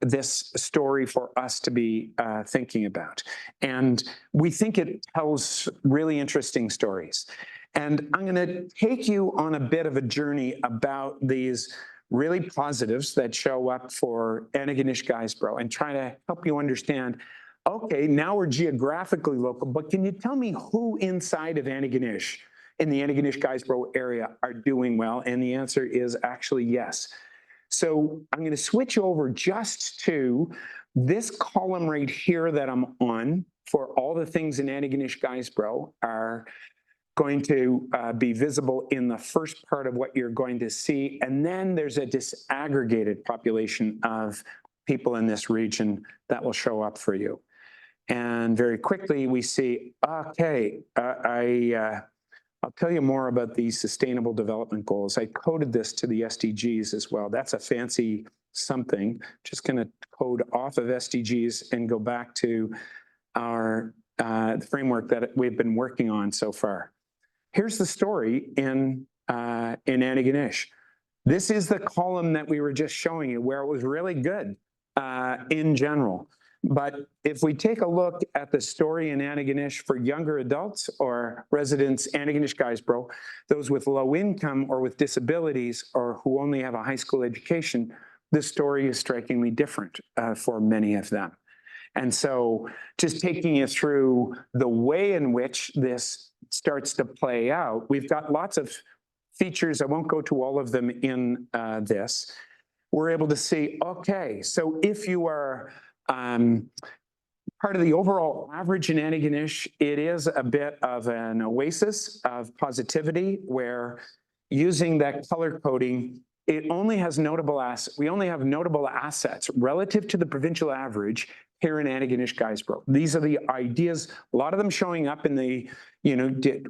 this story for us to be thinking about? And we think it tells really interesting stories. And I'm going to take you on a bit of a journey about these really positives that show up for Antigonish-Guysborough and try to help you understand, okay, now we're geographically local, but can you tell me who inside of Antigonish, in the Antigonish-Guysborough area, are doing well? And the answer is actually yes. So I'm going to switch over just to this column right here that I'm on for all the things in Antigonish-Guysborough are going to be visible in the first part of what you're going to see. And then there's a disaggregated population of people in this region that will show up for you. And very quickly we see, okay, I'll tell you more about these Sustainable Development Goals. I coded this to the SDGs as well. That's a fancy something. Just going to code off of SDGs and go back to our the framework that we've been working on so far. Here's the story in Antigonish. This is the column that we were just showing you where it was really good in general. But if we take a look at the story in Antigonish for younger adults or residents, Antigonish-Guysborough, those with low income or with disabilities or who only have a high school education, this story is strikingly different for many of them. And so just taking you through the way in which this starts to play out, we've got lots of features. I won't go to all of them in this. We're able to see, okay, so if you are part of the overall average in Antigonish, it is a bit of an oasis of positivity where using that color coding, it only has notable assets. We only have notable assets relative to the provincial average here in Antigonish-Guysborough. These are the ideas, a lot of them showing up in the,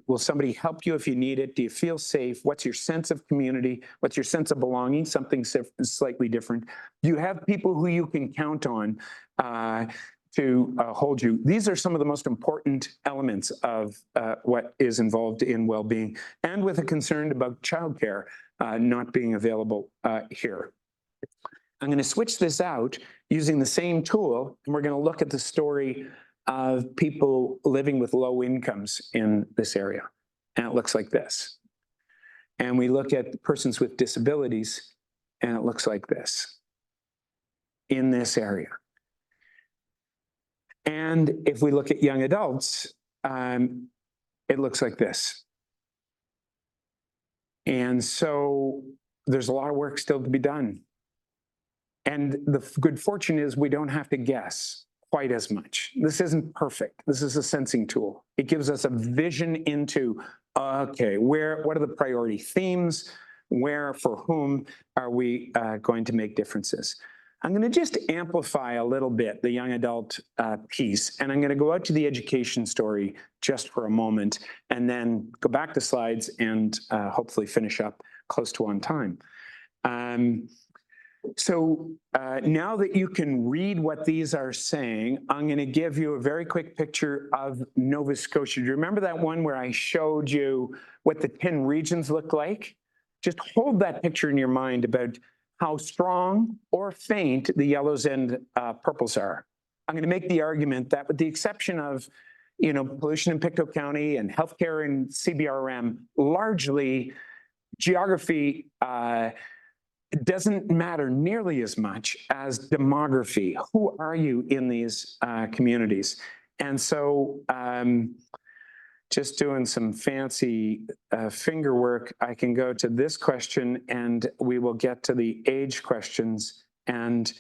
will somebody help you if you need it? Do you feel safe? What's your sense of community? What's your sense of belonging? Something slightly different. Do you have people who you can count on to hold you? These are some of the most important elements of what is involved in well-being, and with a concern about childcare not being available here. I'm going to switch this out using the same tool, and we're going to look at the story of people living with low incomes in this area. And it looks like this. And we look at persons with disabilities, and it looks like this in this area. And if we look at young adults, it looks like this. And so there's a lot of work still to be done. And the good fortune is we don't have to guess quite as much. This isn't perfect. This is a sensing tool. It gives us a vision into, okay, what are the priority themes? Where, for whom are we going to make differences? I'm going to just amplify a little bit the young adult piece, and I'm going to go out to the education story just for a moment, and then go back to slides and hopefully finish up close to on time. So now that you can read what these are saying, I'm going to give you a very quick picture of Nova Scotia. Do you remember that one where I showed you what the 10 regions look like? Just hold that picture in your mind about how strong or faint the yellows and purples are. I'm going to make the argument that with the exception of, pollution in Pictou County and healthcare in CBRM, largely geography doesn't matter nearly as much as demography. Who are you in these communities? And so just doing some fancy finger work, I can go to this question and we will get to the age questions, and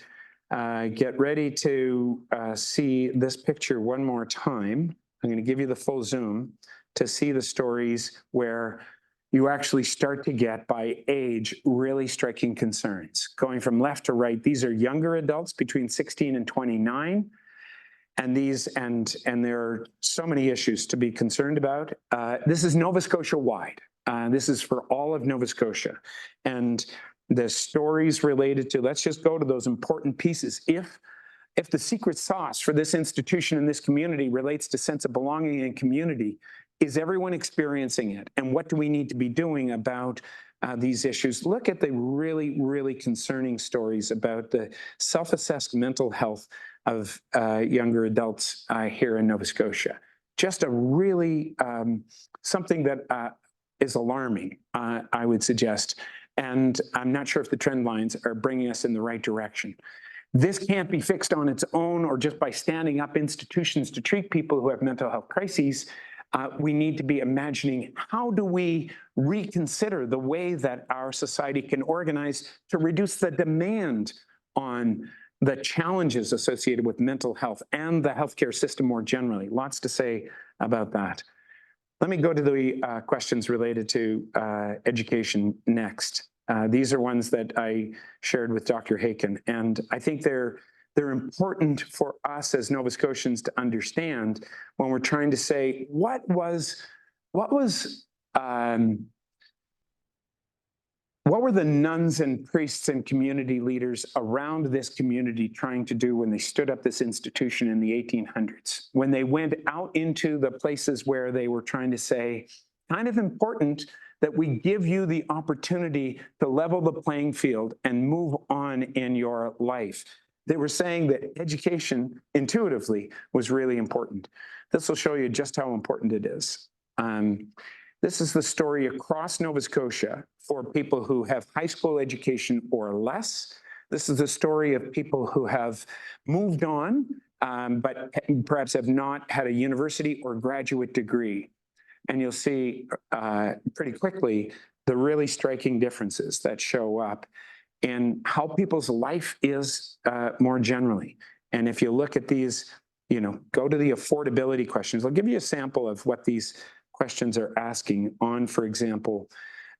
get ready to see this picture one more time. I'm going to give you the full zoom to see the stories where you actually start to get, by age, really striking concerns. Going from left to right, these are younger adults between 16 and 29. And there are so many issues to be concerned about. This is Nova Scotia wide. This is for all of Nova Scotia. And the stories related to, let's just go to those important pieces. If the secret sauce for this institution and this community relates to sense of belonging and community, is everyone experiencing it? And what do we need to be doing about these issues? Look at the really, really concerning stories about the self-assessed mental health of younger adults here in Nova Scotia. Just a really, something that is alarming, I would suggest. And I'm not sure if the trend lines are bringing us in the right direction. This can't be fixed on its own or just by standing up institutions to treat people who have mental health crises. We need to be imagining, how do we reconsider the way that our society can organize to reduce the demand on the challenges associated with mental health and the healthcare system more generally? Lots to say about that. Let me go to the questions related to education next. These are ones that I shared with Dr. Haken, and I think they're important for us as Nova Scotians to understand when we're trying to say, what were the nuns and priests and community leaders around this community trying to do when they stood up this institution in the 1800s? When they went out into the places where they were trying to say, kind of important that we give you the opportunity to level the playing field and move on in your life. They were saying that education intuitively was really important. This will show you just how important it is. This is the story across Nova Scotia for people who have high school education or less. This is the story of people who have moved on, but perhaps have not had a university or graduate degree. And you'll see pretty quickly the really striking differences that show up in how people's life is more generally. And if you look at these, go to the affordability questions. I'll give you a sample of what these questions are asking on, for example,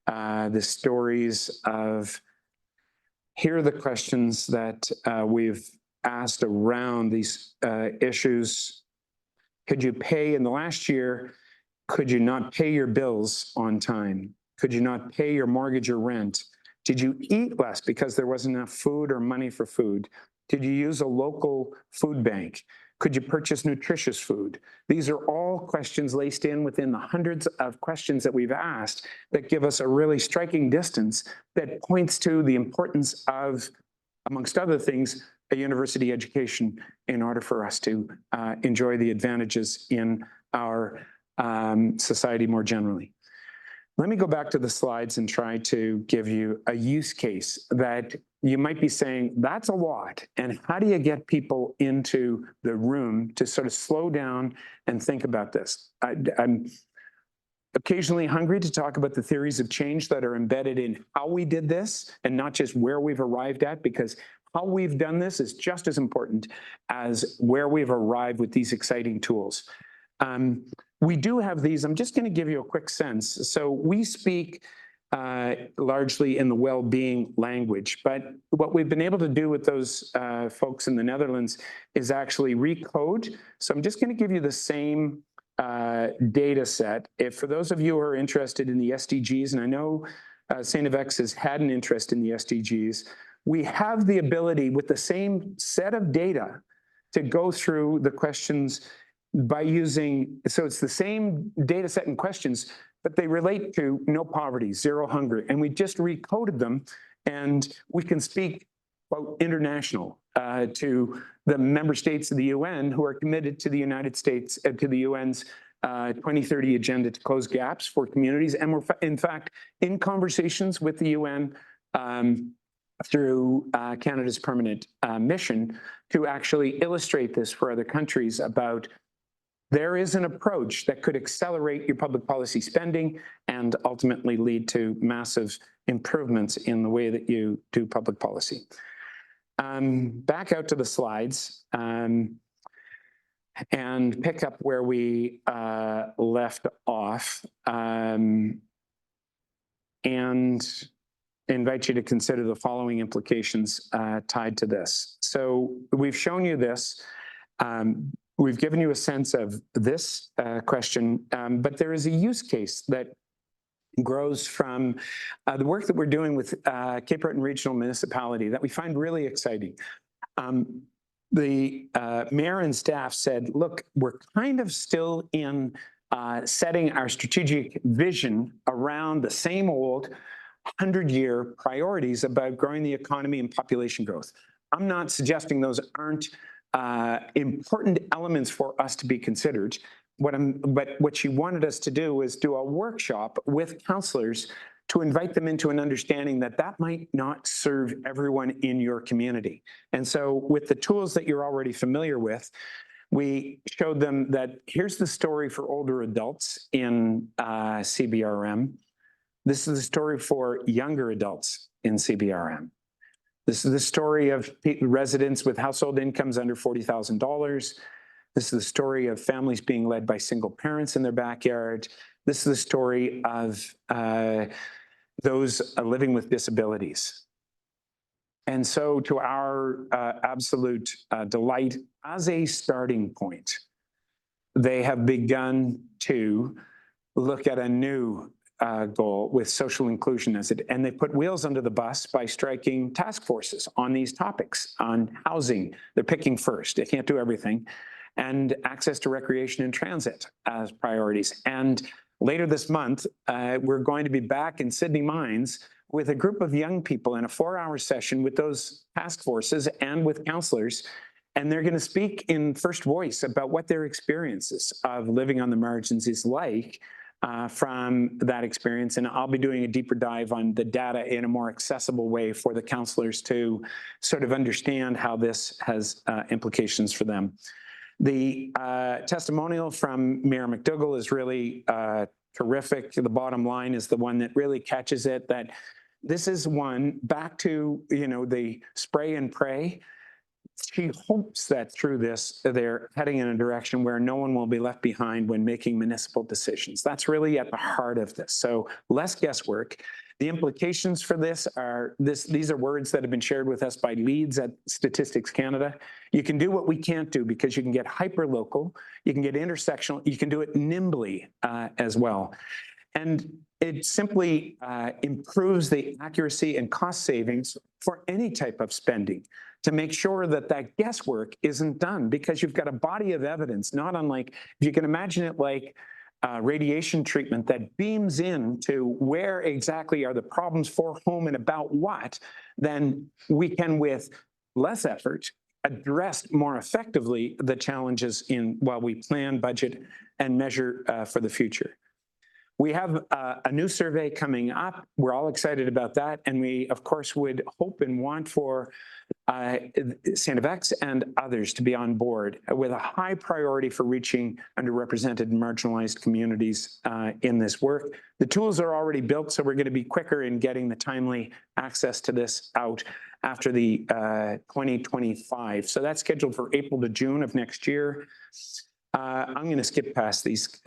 the stories of, here are the questions that we've asked around these issues. Could you pay in the last year? Could you not pay your bills on time? Could you not pay your mortgage or rent? Did you eat less because there wasn't enough food or money for food? Did you use a local food bank? Could you purchase nutritious food? These are all questions laced in within the hundreds of questions that we've asked that give us a really striking distance that points to the importance of, amongst other things, a university education in order for us to enjoy the advantages in our society more generally. Let me go back to the slides and try to give you a use case that you might be saying, that's a lot. And how do you get people into the room to sort of slow down and think about this? I'm occasionally hungry to talk about the theories of change that are embedded in how we did this and not just where we've arrived at, because how we've done this is just as important as where we've arrived with these exciting tools. We do have these. I'm just going to give you a quick sense. So we speak largely in the well-being language, but what we've been able to do with those folks in the Netherlands is actually recode. So I'm just going to give you the same data set. If for those of you who are interested in the SDGs, and I know StFX has had an interest in the SDGs, we have the ability with the same set of data to go through the questions by using, so it's the same data set and questions, but they relate to no poverty, zero hunger. And we just recoded them, and we can speak about international to the member states of the UN who are committed to the United States, to the UN's 2030 agenda to close gaps for communities. And we're in fact in conversations with the UN through Canada's permanent mission to actually illustrate this for other countries about there is an approach that could accelerate your public policy spending and ultimately lead to massive improvements in the way that you do public policy. Back out to the slides and pick up where we left off and invite you to consider the following implications tied to this. So we've shown you this. We've given you a sense of this question, but there is a use case that grows from the work that we're doing with Cape Breton Regional Municipality that we find really exciting. The mayor and staff said, look, we're kind of still in setting our strategic vision around the same old 100-year priorities about growing the economy and population growth. I'm not suggesting those aren't important elements for us to be considered. But what she wanted us to do is do a workshop with councillors to invite them into an understanding that that might not serve everyone in your community. And so with the tools that you're already familiar with, we showed them that here's the story for older adults in CBRM. This is the story for younger adults in CBRM. This is the story of residents with household incomes under $40,000. This is the story of families being led by single parents in their backyard. This is the story of those living with disabilities. And so to our absolute delight, as a starting point, they have begun to look at a new goal with social inclusion as it, and they put wheels under the bus by striking task forces on these topics. On housing, they're picking first. They can't do everything. And access to recreation and transit as priorities. And later this month, we're going to be back in Sydney Mines with a group of young people in a 4-hour session with those task forces and with councillors. And they're going to speak in first voice about what their experiences of living on the margins is like from that experience. And I'll be doing a deeper dive on the data in a more accessible way for the councillors to sort of understand how this has implications for them. The testimonial from Mayor McDougall is really terrific. The bottom line is the one that really catches it, that this is one, back to, you know, the spray and pray. She hopes that through this, they're heading in a direction where no one will be left behind when making municipal decisions. That's really at the heart of this. So less guesswork. The implications for this are, these are words that have been shared with us by leads at Statistics Canada. You can do what we can't do because you can get hyper-local, you can get intersectional, you can do it nimbly as well. And it simply improves the accuracy and cost savings for any type of spending to make sure that that guesswork isn't done, because you've got a body of evidence, not unlike, if you can imagine it like radiation treatment that beams in to where exactly are the problems for whom and about what, then we can, with less effort, address more effectively the challenges in while we plan, budget, and measure for the future. We have a new survey coming up. We're all excited about that. And we, of course, would hope and want for StFX and others to be on board with a high priority for reaching underrepresented and marginalized communities in this work. The tools are already built, so we're going to be quicker in getting the timely access to this out after the 2025. So that's scheduled for April to June of next year. I'm going to skip past these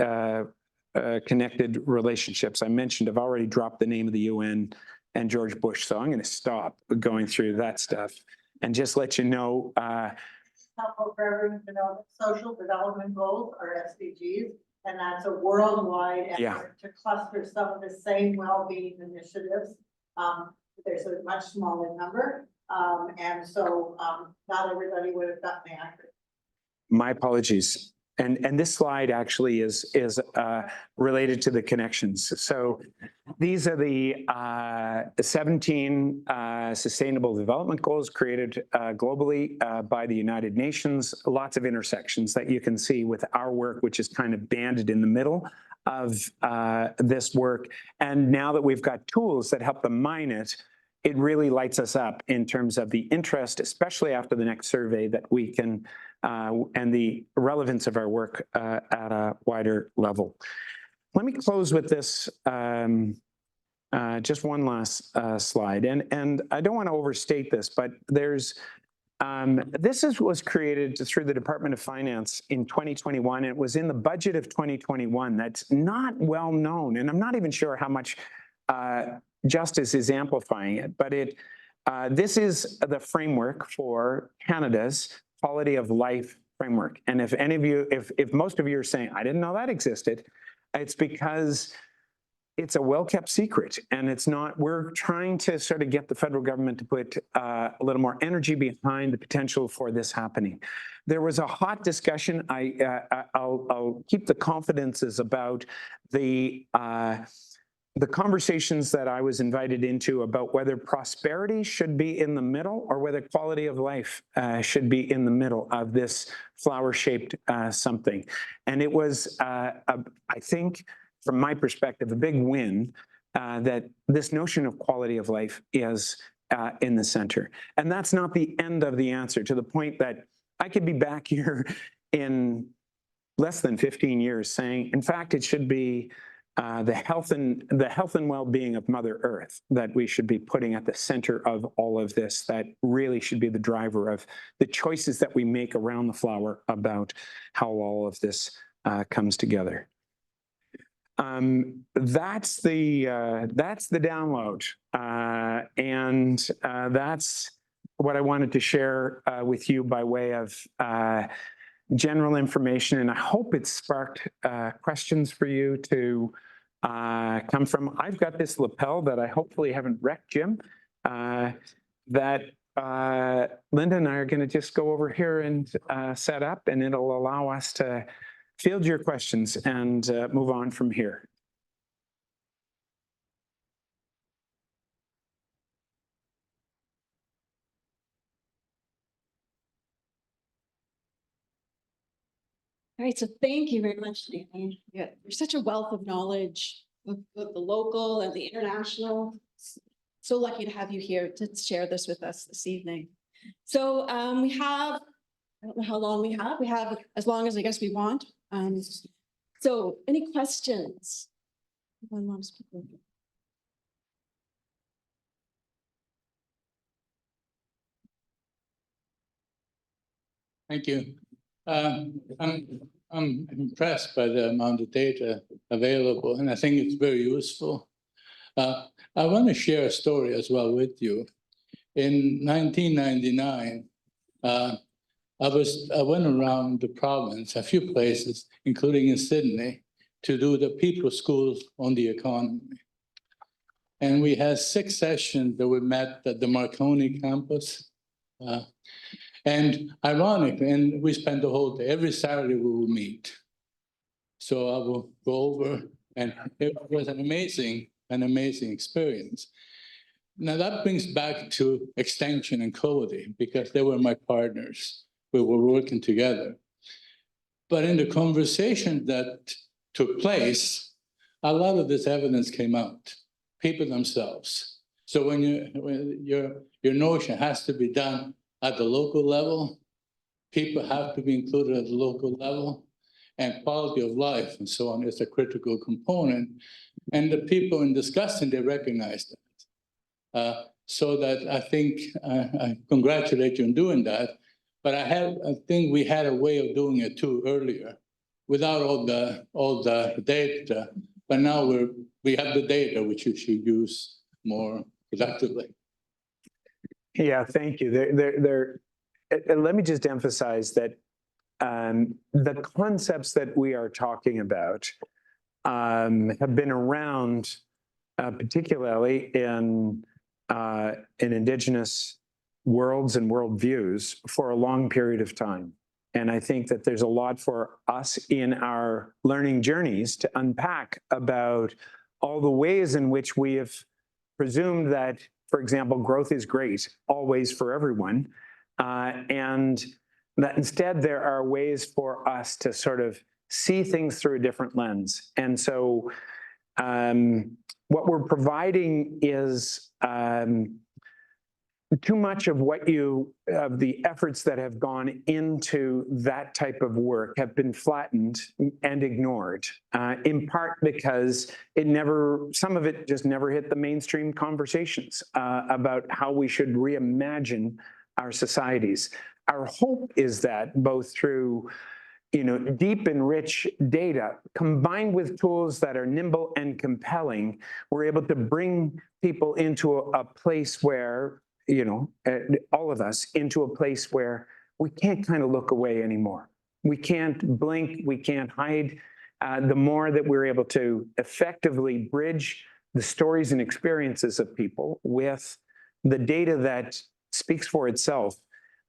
connected relationships. I mentioned I've already dropped the name of the UN and George Bush, so I'm going to stop going through that stuff and just let you know. Helpful for everyone to know that social development goals are SDGs, and that's a worldwide effort to cluster some of the same well-being initiatives. There's a much smaller number, and so not everybody would have gotten the accurate. My apologies. and this slide actually is related to the connections. So these are the 17 Sustainable Development Goals created globally by the United Nations. Lots of intersections that you can see with our work, which is kind of banded in the middle of this work. And now that we've got tools that help them mine it, it really lights us up in terms of the interest, especially after the next survey, that we can, and the relevance of our work at a wider level. Let me close with this, just one last slide. And I don't want to overstate this, but there's, was created through the Department of Finance in 2021. And it was in the budget of 2021. That's not well known. And I'm not even sure how much Justice is amplifying it, but this is the framework for Canada's quality of life framework. And if any of you, if most of you are saying, I didn't know that existed, it's because it's a well-kept secret, and it's not. We're trying to sort of get the federal government to put a little more energy behind the potential for this happening. There was a hot discussion. I'll keep the confidences about the conversations that I was invited into about whether prosperity should be in the middle or whether quality of life should be in the middle of this flower-shaped something. And it was, I think, from my perspective, a big win that this notion of quality of life is in the center. And that's not the end of the answer, to the point that I could be back here in less than 15 years saying, in fact, it should be the health and well-being of Mother Earth that we should be putting at the center of all of this, that really should be the driver of the choices that we make around the flower about how all of this comes together. That's the download, and that's what I wanted to share with you by way of general information, and I hope it sparked questions for you to come from. I've got this lapel that I hopefully haven't wrecked, Jim, that Linda and I are going to just go over here and set up, and it'll allow us to field your questions and move on from here. All right, so thank you very much, Danny. Yeah, you're such a wealth of knowledge of the local and the international. So lucky to have you here to share this with us this evening. So we have, I don't know how long we have. We have as long as I guess we want. So any questions? Thank you. I'm impressed by the amount of data available, and I think it's very useful. I want to share a story as well with you. In 1999, I went around the province, a few places, including in Sydney, to do the People Schools on the Economy. And we had 6 sessions that we met at the Marconi campus. And ironically, and we spent the whole day, every Saturday we will meet. So I will go over, and it was an amazing experience. Now that brings back to Extension and Cody, because they were my partners. We were working together. But in the conversation that took place, a lot of this evidence came out, people themselves. So when your notion has to be done at the local level, people have to be included at the local level, and quality of life and so on is a critical component. And the people in discussing, they recognize that. So that I think, I congratulate you on doing that, but I think we had a way of doing it too earlier, without all the data, but now we have the data which you should use more productively. Yeah, thank you. Let me just emphasize that the concepts that we are talking about have been around, particularly in Indigenous worlds and worldviews, for a long period of time. And I think that there's a lot for us in our learning journeys to unpack about all the ways in which we have presumed that, for example, growth is great always for everyone. And that instead there are ways for us to sort of see things through a different lens. And so what we're providing is too much of the efforts that have gone into that type of work have been flattened and ignored, in part because some of it just never hit the mainstream conversations about how we should reimagine our societies. Our hope is that both through deep and rich data combined with tools that are nimble and compelling, we're able to bring people into a place where, all of us into a place where we can't kind of look away anymore. We can't blink, we can't hide. The more that we're able to effectively bridge the stories and experiences of people with the data that speaks for itself,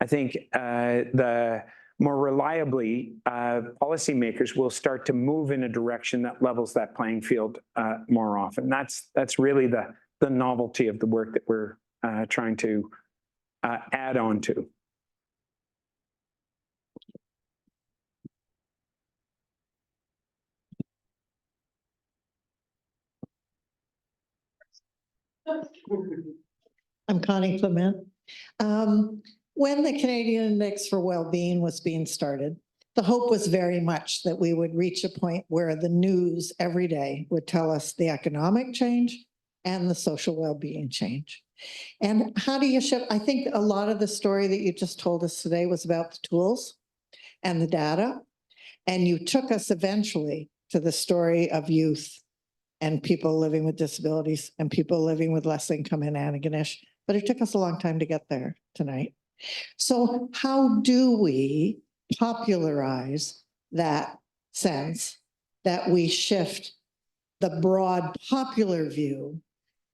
I think the more reliably policymakers will start to move in a direction that levels that playing field more often. That's really the novelty of the work that we're trying to add on to. I'm Connie Clement. When the Canadian Index for Wellbeing was being started, the hope was very much that we would reach a point where the news every day would tell us the economic change and the social well-being change. And how do you shift? I think a lot of the story that you just told us today was about the tools and the data. And you took us eventually to the story of youth and people living with disabilities and people living with less income in Antigonish. But it took us a long time to get there tonight. So how do we popularize that sense that we shift the broad popular view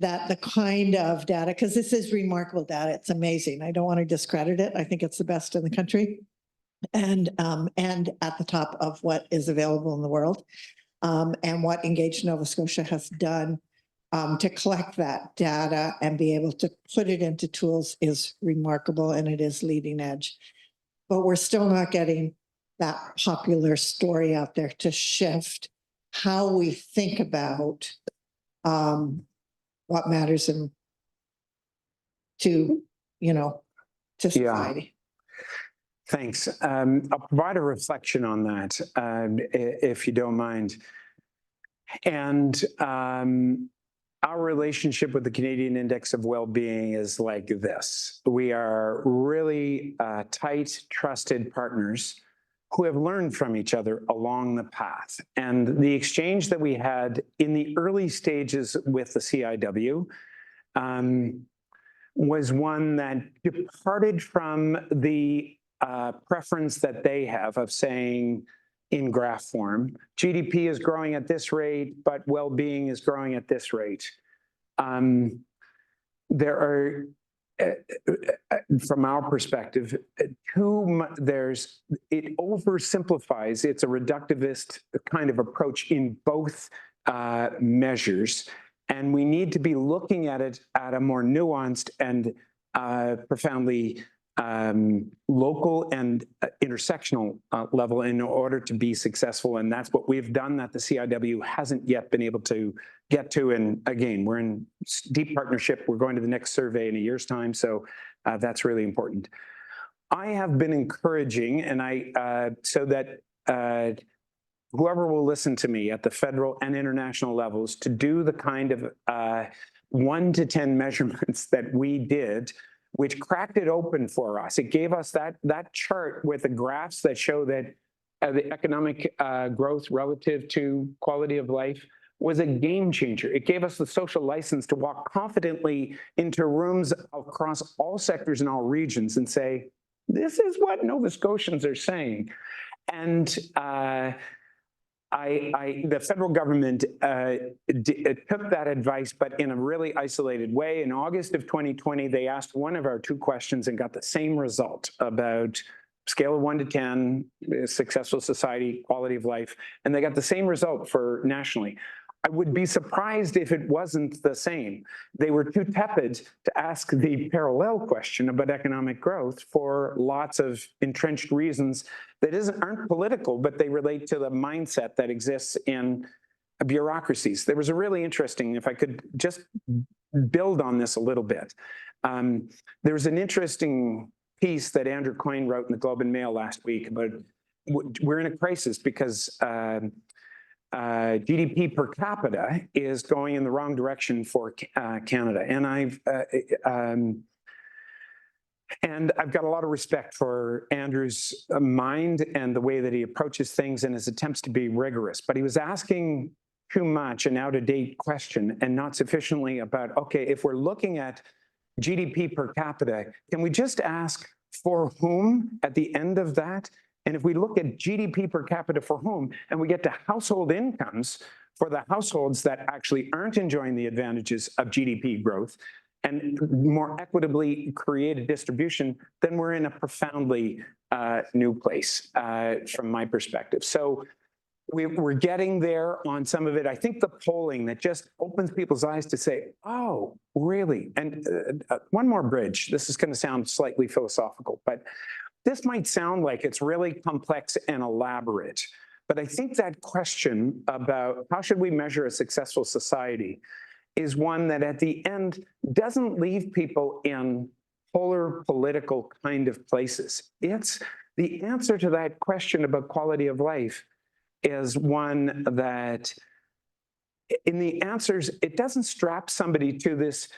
that the kind of data, because this is remarkable data, it's amazing. I don't want to discredit it. I think it's the best in the country and at the top of what is available in the world, and what Engage Nova Scotia has done to collect that data and be able to put it into tools is remarkable, and it is leading edge. But we're still not getting that popular story out there to shift how we think about what matters to society. Thanks. I'll provide a reflection on that, if you don't mind. And our relationship with the Canadian Index of Wellbeing is like this. We are really tight, trusted partners who have learned from each other along the path. And the exchange that we had in the early stages with the CIW was one that departed from the preference that they have of saying in graph form, GDP is growing at this rate, but well-being is growing at this rate. There are, from our perspective, it oversimplifies. It's a reductivist kind of approach in both measures. And we need to be looking at it at a more nuanced and profoundly local and intersectional level in order to be successful. And that's what we've done that the CIW hasn't yet been able to get to. And again, we're in deep partnership. We're going to the next survey in a year's time. So that's really important. I have been encouraging, and so that whoever will listen to me at the federal and international levels to do the kind of 1 to 10 measurements that we did, which cracked it open for us. It gave us that chart with the graphs that show that the economic growth relative to quality of life was a game changer. It gave us the social license to walk confidently into rooms across all sectors and all regions and say, this is what Nova Scotians are saying. And the federal government took that advice, but in a really isolated way. In August of 2020, they asked one of our 2 questions and got the same result about scale of 1 to 10, successful society, quality of life, and they got the same result for nationally. I would be surprised if it wasn't the same. They were too tepid to ask the parallel question about economic growth for lots of entrenched reasons that aren't political, but they relate to the mindset that exists in bureaucracies. There was a really interesting, if I could just build on this a little bit. There was an interesting piece that Andrew Coyne wrote in the Globe and Mail last week about we're in a crisis because GDP per capita is going in the wrong direction for Canada. And I've got a lot of respect for Andrew's mind and the way that he approaches things and his attempts to be rigorous. But he was asking too much an out-of-date question and not sufficiently about, okay, if we're looking at GDP per capita, can we just ask for whom at the end of that? And if we look at GDP per capita for whom, and we get to household incomes for the households that actually aren't enjoying the advantages of GDP growth and more equitably create a distribution, then we're in a profoundly new place from my perspective. So we're getting there on some of it. I think the polling that just opens people's eyes to say, oh, really? And one more bridge. This is going to sound slightly philosophical, but this might sound like it's really complex and elaborate. But I think that question about how should we measure a successful society is one that at the end doesn't leave people in polar political kind of places. It's the answer to that question about quality of life is one that in the answers, it doesn't strap somebody to this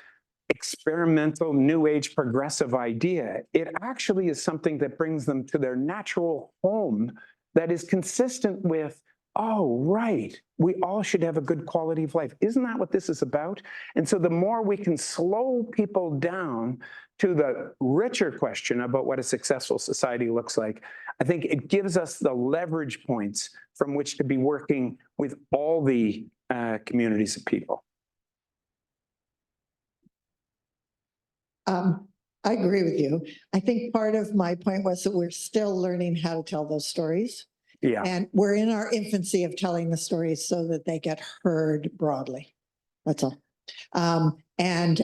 experimental new age progressive idea. It actually is something that brings them to their natural home that is consistent with, oh, right, we all should have a good quality of life. Isn't that what this is about? And so the more we can slow people down to the richer question about what a successful society looks like, I think it gives us the leverage points from which to be working with all the communities of people. I agree with you. I think part of my point was that we're still learning how to tell those stories. Yeah. And we're in our infancy of telling the stories so that they get heard broadly. That's all. And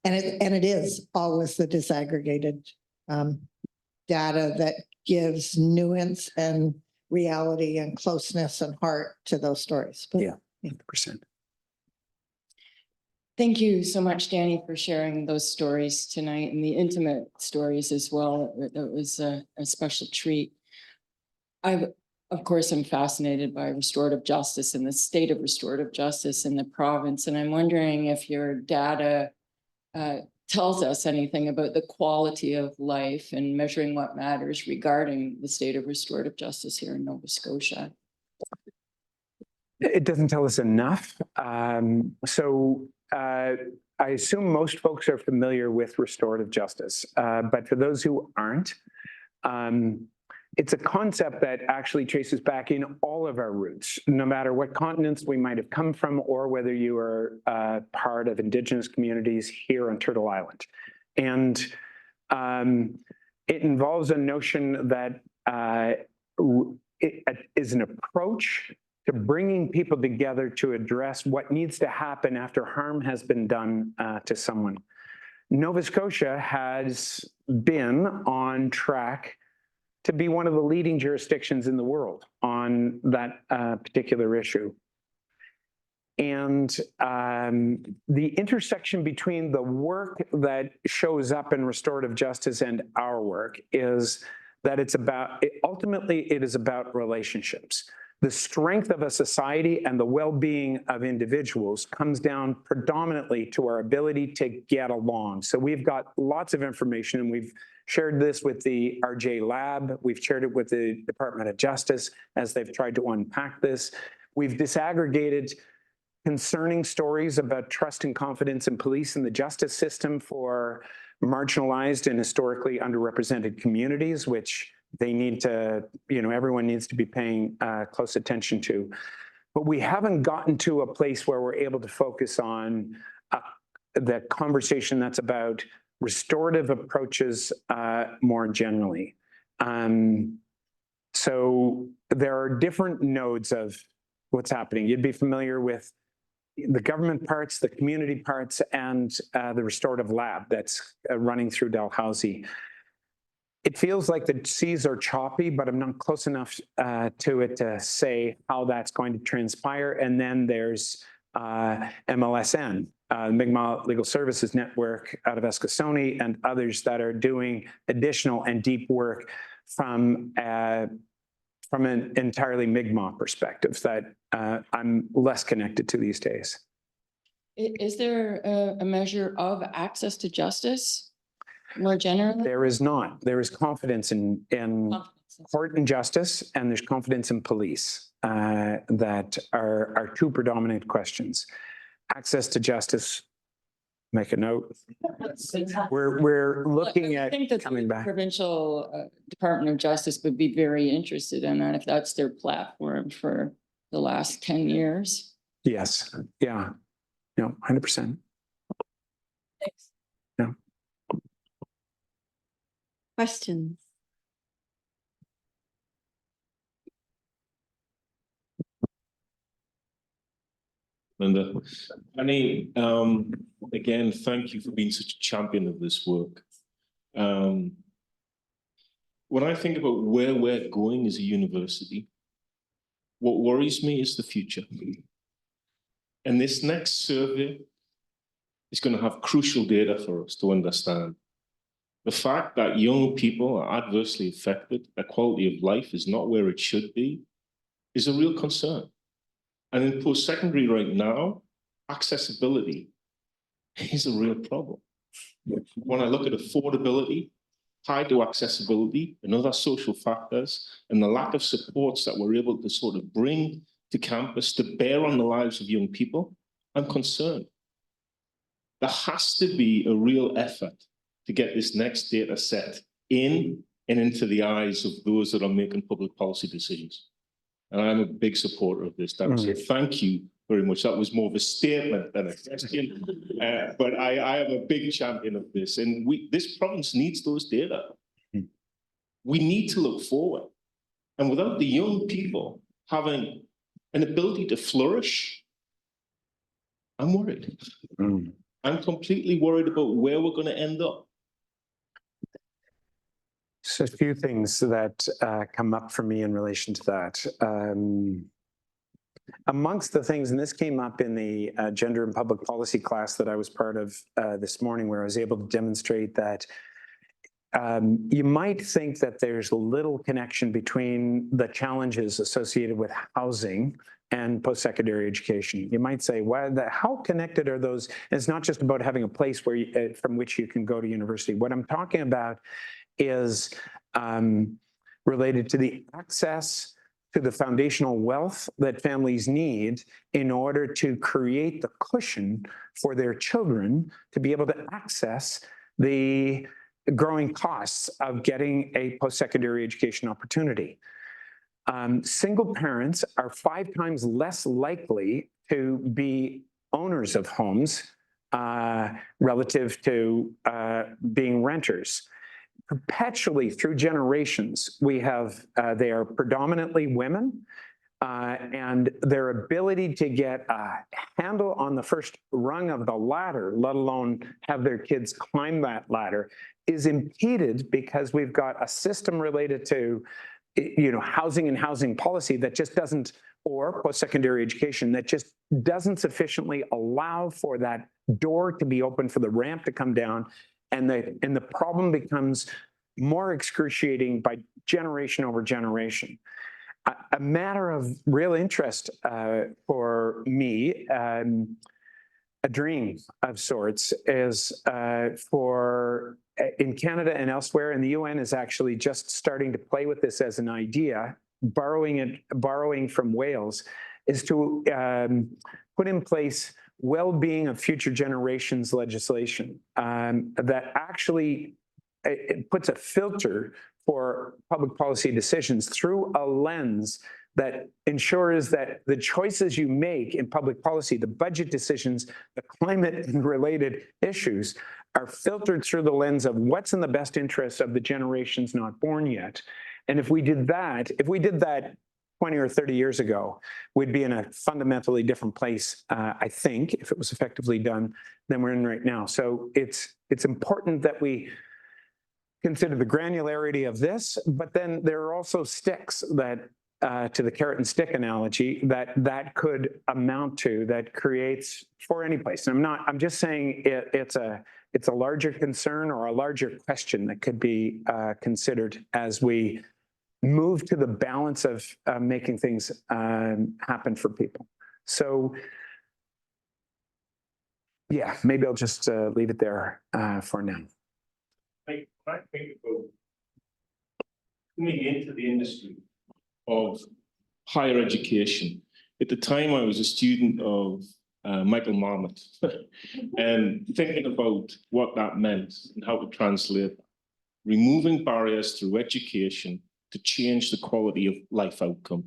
it is always the disaggregated data that gives nuance and reality and closeness and heart to those stories. But, yeah, 100%. Thank you so much, Danny, for sharing those stories tonight and the intimate stories as well. That was a special treat. Of course, I'm fascinated by restorative justice and the state of restorative justice in the province. And I'm wondering if your data tells us anything about the quality of life and measuring what matters regarding the state of restorative justice here in Nova Scotia. It doesn't tell us enough. I assume most folks are familiar with restorative justice, but for those who aren't, it's a concept that actually traces back in all of our roots, no matter what continents we might have come from or whether you are part of Indigenous communities here on Turtle Island. And it involves a notion that it is an approach to bringing people together to address what needs to happen after harm has been done to someone. Nova Scotia has been on track to be one of the leading jurisdictions in the world on that particular issue. And the intersection between the work that shows up in restorative justice and our work is that ultimately it is about relationships. The strength of a society and the well-being of individuals comes down predominantly to our ability to get along. So we've got lots of information, and we've shared this with the RJ Lab. We've shared it with the Department of Justice as they've tried to unpack this. We've disaggregated concerning stories about trust and confidence in police and the justice system for marginalized and historically underrepresented communities, which they need to, everyone needs to be paying close attention to. But we haven't gotten to a place where we're able to focus on the conversation that's about restorative approaches more generally. So there are different nodes of what's happening. You'd be familiar with the government parts, the community parts, and the restorative lab that's running through Dalhousie. It feels like the seas are choppy, but I'm not close enough to it to say how that's going to transpire. And then there's MLSN, Mi'kmaq Legal Services Network out of Escosoni, and others that are doing additional and deep work from an entirely Mi'kmaq perspective that I'm less connected to these days. Is there a measure of access to justice more generally? There is not. There is confidence in court and justice, and there's confidence in police that are two predominant questions. Access to justice, make a note. We're looking I at think that coming the back. provincial Department of Justice would be very interested in that if that's their platform for the last 10 years. Yes, yeah, no, 100%. Thanks. Questions? Linda, Annie, again, thank you for being such a champion of this work. When I think about where we're going as a university, what worries me is the future. And this next survey is going to have crucial data for us to understand. The fact that young people are adversely affected, their quality of life is not where it should be, is a real concern. And in post-secondary right now, accessibility is a real problem. When I look at affordability, tied to accessibility and other social factors, and the lack of supports that we're able to sort of bring to campus to bear on the lives of young people, I'm concerned. There has to be a real effort to get this next data set in and into the eyes of those that are making public policy decisions. And I'm a big supporter of this. So thank you very much. That was more of a statement than a question. But I am a big champion of this. And this province needs those data. We need to look forward. And without the young people having an ability to flourish, I'm worried. I'm completely worried about where we're going to end up. So a few things that come up for me in relation to that. Amongst the things, and this came up in the gender and public policy class that I was part of this morning, where I was able to demonstrate that you might think that there's little connection between the challenges associated with housing and post-secondary education. You might say, well, how connected are those? And it's not just about having a place where from which you can go to university. What I'm talking about is related to the access to the foundational wealth that families need in order to create the cushion for their children to be able to access the growing costs of getting a post-secondary education opportunity. Single parents are 5 times less likely to be owners of homes relative to being renters. Perpetually through generations, we have, they are predominantly women, and their ability to get a handle on the first rung of the ladder, let alone have their kids climb that ladder, is impeded because we've got a system related to, housing and housing policy that just doesn't, or post-secondary education that just doesn't sufficiently allow for that door to be open for the ramp to come down. And the problem becomes more excruciating by generation over generation. A matter of real interest for me, a dream of sorts, is in Canada and elsewhere, and the UN is actually just starting to play with this as an idea, borrowing from Wales, is to put in place well-being of future generations legislation that actually it puts a filter for public policy decisions through a lens that ensures that the choices you make in public policy, the budget decisions, the climate and related issues are filtered through the lens of what's in the best interest of the generations not born yet. And if we did that 20 or 30 years ago, we'd be in a fundamentally different place, I think, if it was effectively done, than we're in right now. So it's important that we consider the granularity of this, but then there are also sticks that, to the carrot and stick analogy, that could amount to, that creates for any place. And I'm just saying it's a larger concern or a larger question that could be considered as we move to the balance of making things happen for people. So yeah, maybe I'll just leave it there for now. I think about coming into the industry of higher education. At the time, I was a student of Michael Marmot and thinking about what that meant and how to translate removing barriers through education to change the quality of life outcome.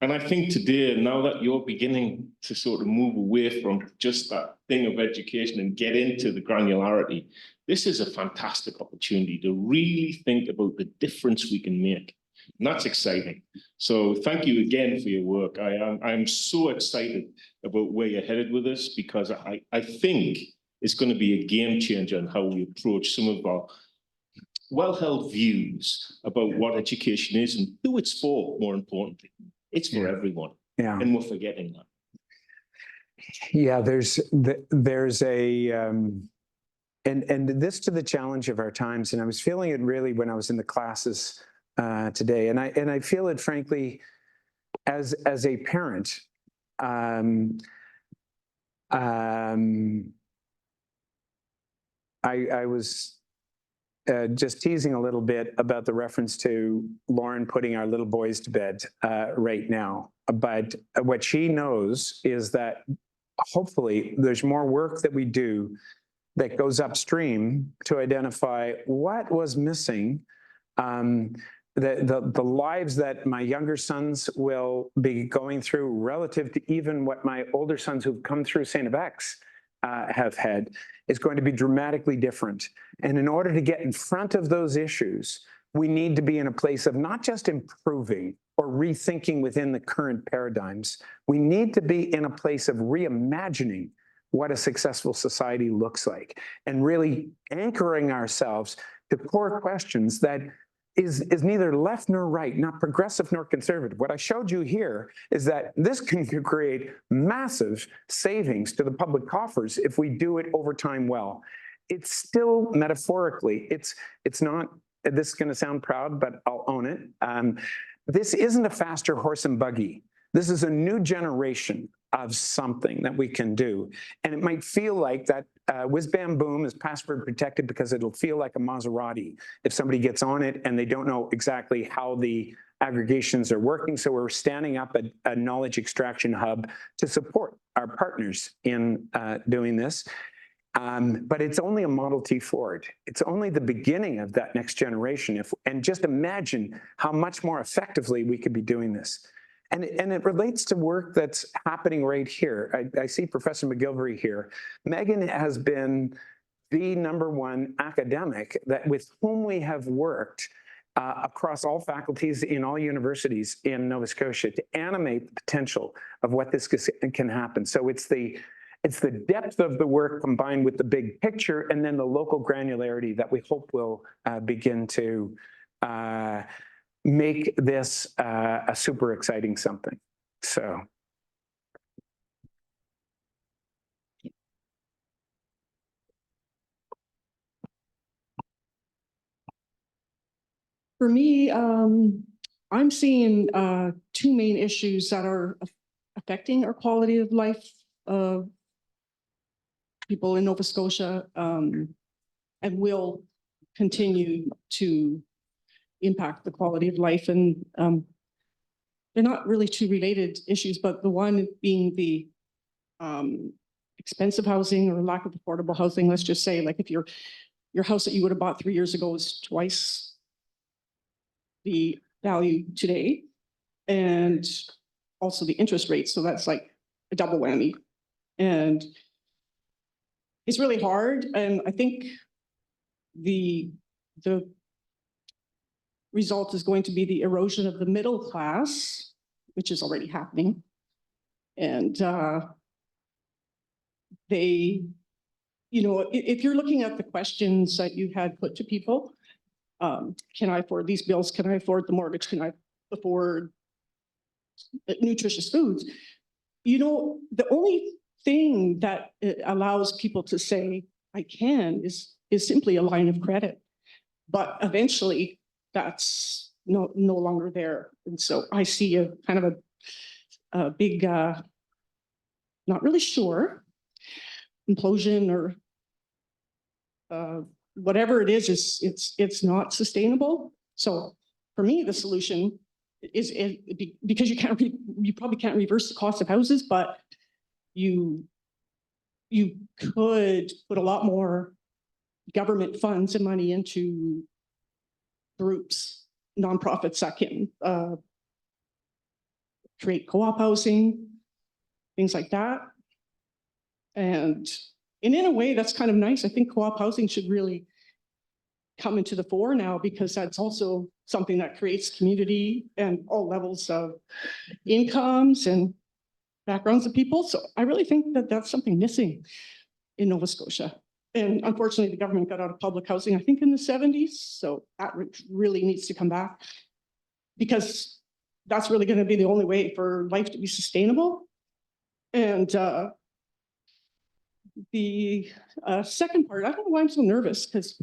And I think today, now that you're beginning to sort of move away from just that thing of education and get into the granularity, this is a fantastic opportunity to really think about the difference we can make. And that's exciting. So thank you again for your work. I'm so excited about where you're headed with this, because I think it's going to be a game changer in how we approach some of our well-held views about what education is and who it's for, more importantly. It's for everyone. Yeah. And we're forgetting that. Yeah, there's a, and this to the challenge of our times. And I was feeling it really when I was in the classes today. And I feel it, frankly, as a parent. I was just teasing a little bit about the reference to Lauren putting our little boys to bed right now. But what she knows is that hopefully there's more work that we do that goes upstream to identify what was missing. The lives that my younger sons will be going through relative to even what my older sons who've come through StFX have had is going to be dramatically different. And in order to get in front of those issues, we need to be in a place of not just improving or rethinking within the current paradigms. We need to be in a place of reimagining what a successful society looks like and really anchoring ourselves to core questions that is neither left nor right, not progressive nor conservative. What I showed you here is that this can create massive savings to the public coffers if we do it over time well. It's still metaphorically, it's not, this is going to sound proud, but I'll own it. This isn't a faster horse and buggy. This is a new generation of something that we can do. And it might feel like that whiz bam boom is password protected because it'll feel like a Maserati if somebody gets on it and they don't know exactly how the aggregations are working. So we're standing up a knowledge extraction hub to support our partners in doing this. But it's only a Model T Ford. It's only the beginning of that next generation. And just imagine how much more effectively we could be doing this. And it relates to work that's happening right here. I see Professor McGilvery here. Megan has been the #1 academic with whom we have worked across all faculties in all universities in Nova Scotia to animate the potential of what this can happen. So it's the depth of the work combined with the big picture and then the local granularity that we hope will begin to make this a super exciting something. So. For me, I'm seeing two main issues that are affecting our quality of life of people in Nova Scotia and will continue to impact the quality of life. And they're not really two related issues, but the one being the expensive housing or lack of affordable housing. Let's just say, like, if your house that you would have bought 3 years ago is twice the value today, and also the interest rate. So that's like a double whammy. And it's really hard. And I think the result is going to be the erosion of the middle class, which is already happening. And they, you know, if you're looking at the questions that you had put to people, can I afford these bills? Can I afford the mortgage? Can I afford nutritious foods? You know, the only thing that allows people to say, I can, is simply a line of credit. But eventually that's no longer there. And so I see a kind of a big, not really sure, implosion or whatever it is, it's not sustainable. So for me, the solution is because you probably can't reverse the cost of houses, but you could put a lot more government funds and money into groups, nonprofits that can create co-op housing, things like that. And in a way, that's kind of nice. I think co-op housing should really come into the fore now, because that's also something that creates community and all levels of incomes and backgrounds of people. So I really think that that's something missing in Nova Scotia. And unfortunately, the government got out of public housing, I think in the 70s. So that really needs to come back, because that's really going to be the only way for life to be sustainable. And the second part, I don't know why I'm so nervous, because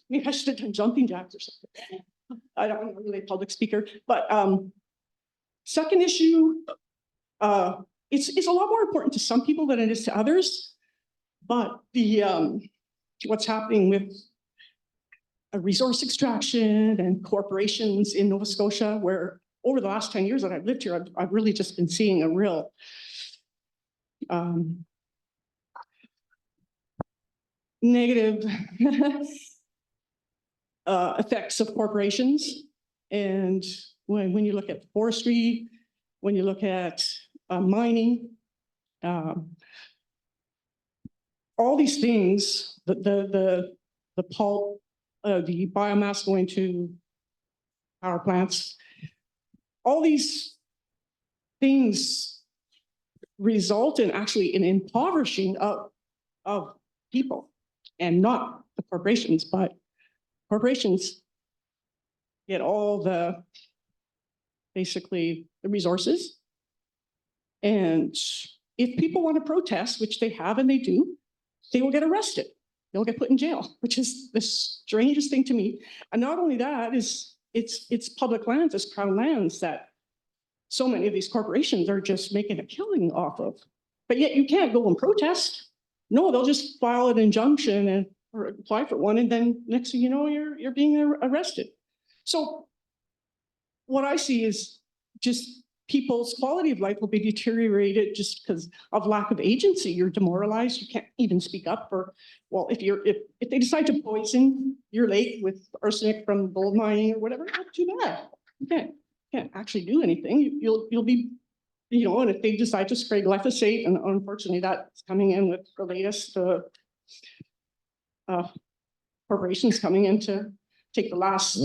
maybe I should have done jumping jacks or something. I'm not really a public speaker, but second issue, it's a lot more important to some people than it is to others. But the what's happening with resource extraction and corporations in Nova Scotia, where over the last 10 years that I've lived here, I've really just been seeing a real negative effects of corporations. And when you look at forestry, when you look at mining, all these things, the pulp, the biomass going to power plants, all these things result in actually an impoverishing of people, and not the corporations, but corporations get all the, basically the resources. And if people want to protest, which they have and they do, they will get arrested. They'll get put in jail, which is the strangest thing to me. And not only that, it's public lands, it's crown lands that so many of these corporations are just making a killing off of. But yet you can't go and protest. No, they'll just file an injunction or apply for one, and then next thing you know, you're being arrested. So what I see is just people's quality of life will be deteriorated just because of lack of agency. You're demoralized. You can't even speak up for, well, if they decide to poison your lake with arsenic from gold mining or whatever, that's too bad. You can't actually do anything. You'll be, you know, and if they decide to spray glyphosate, and unfortunately that's coming in with the latest corporations coming in to take the last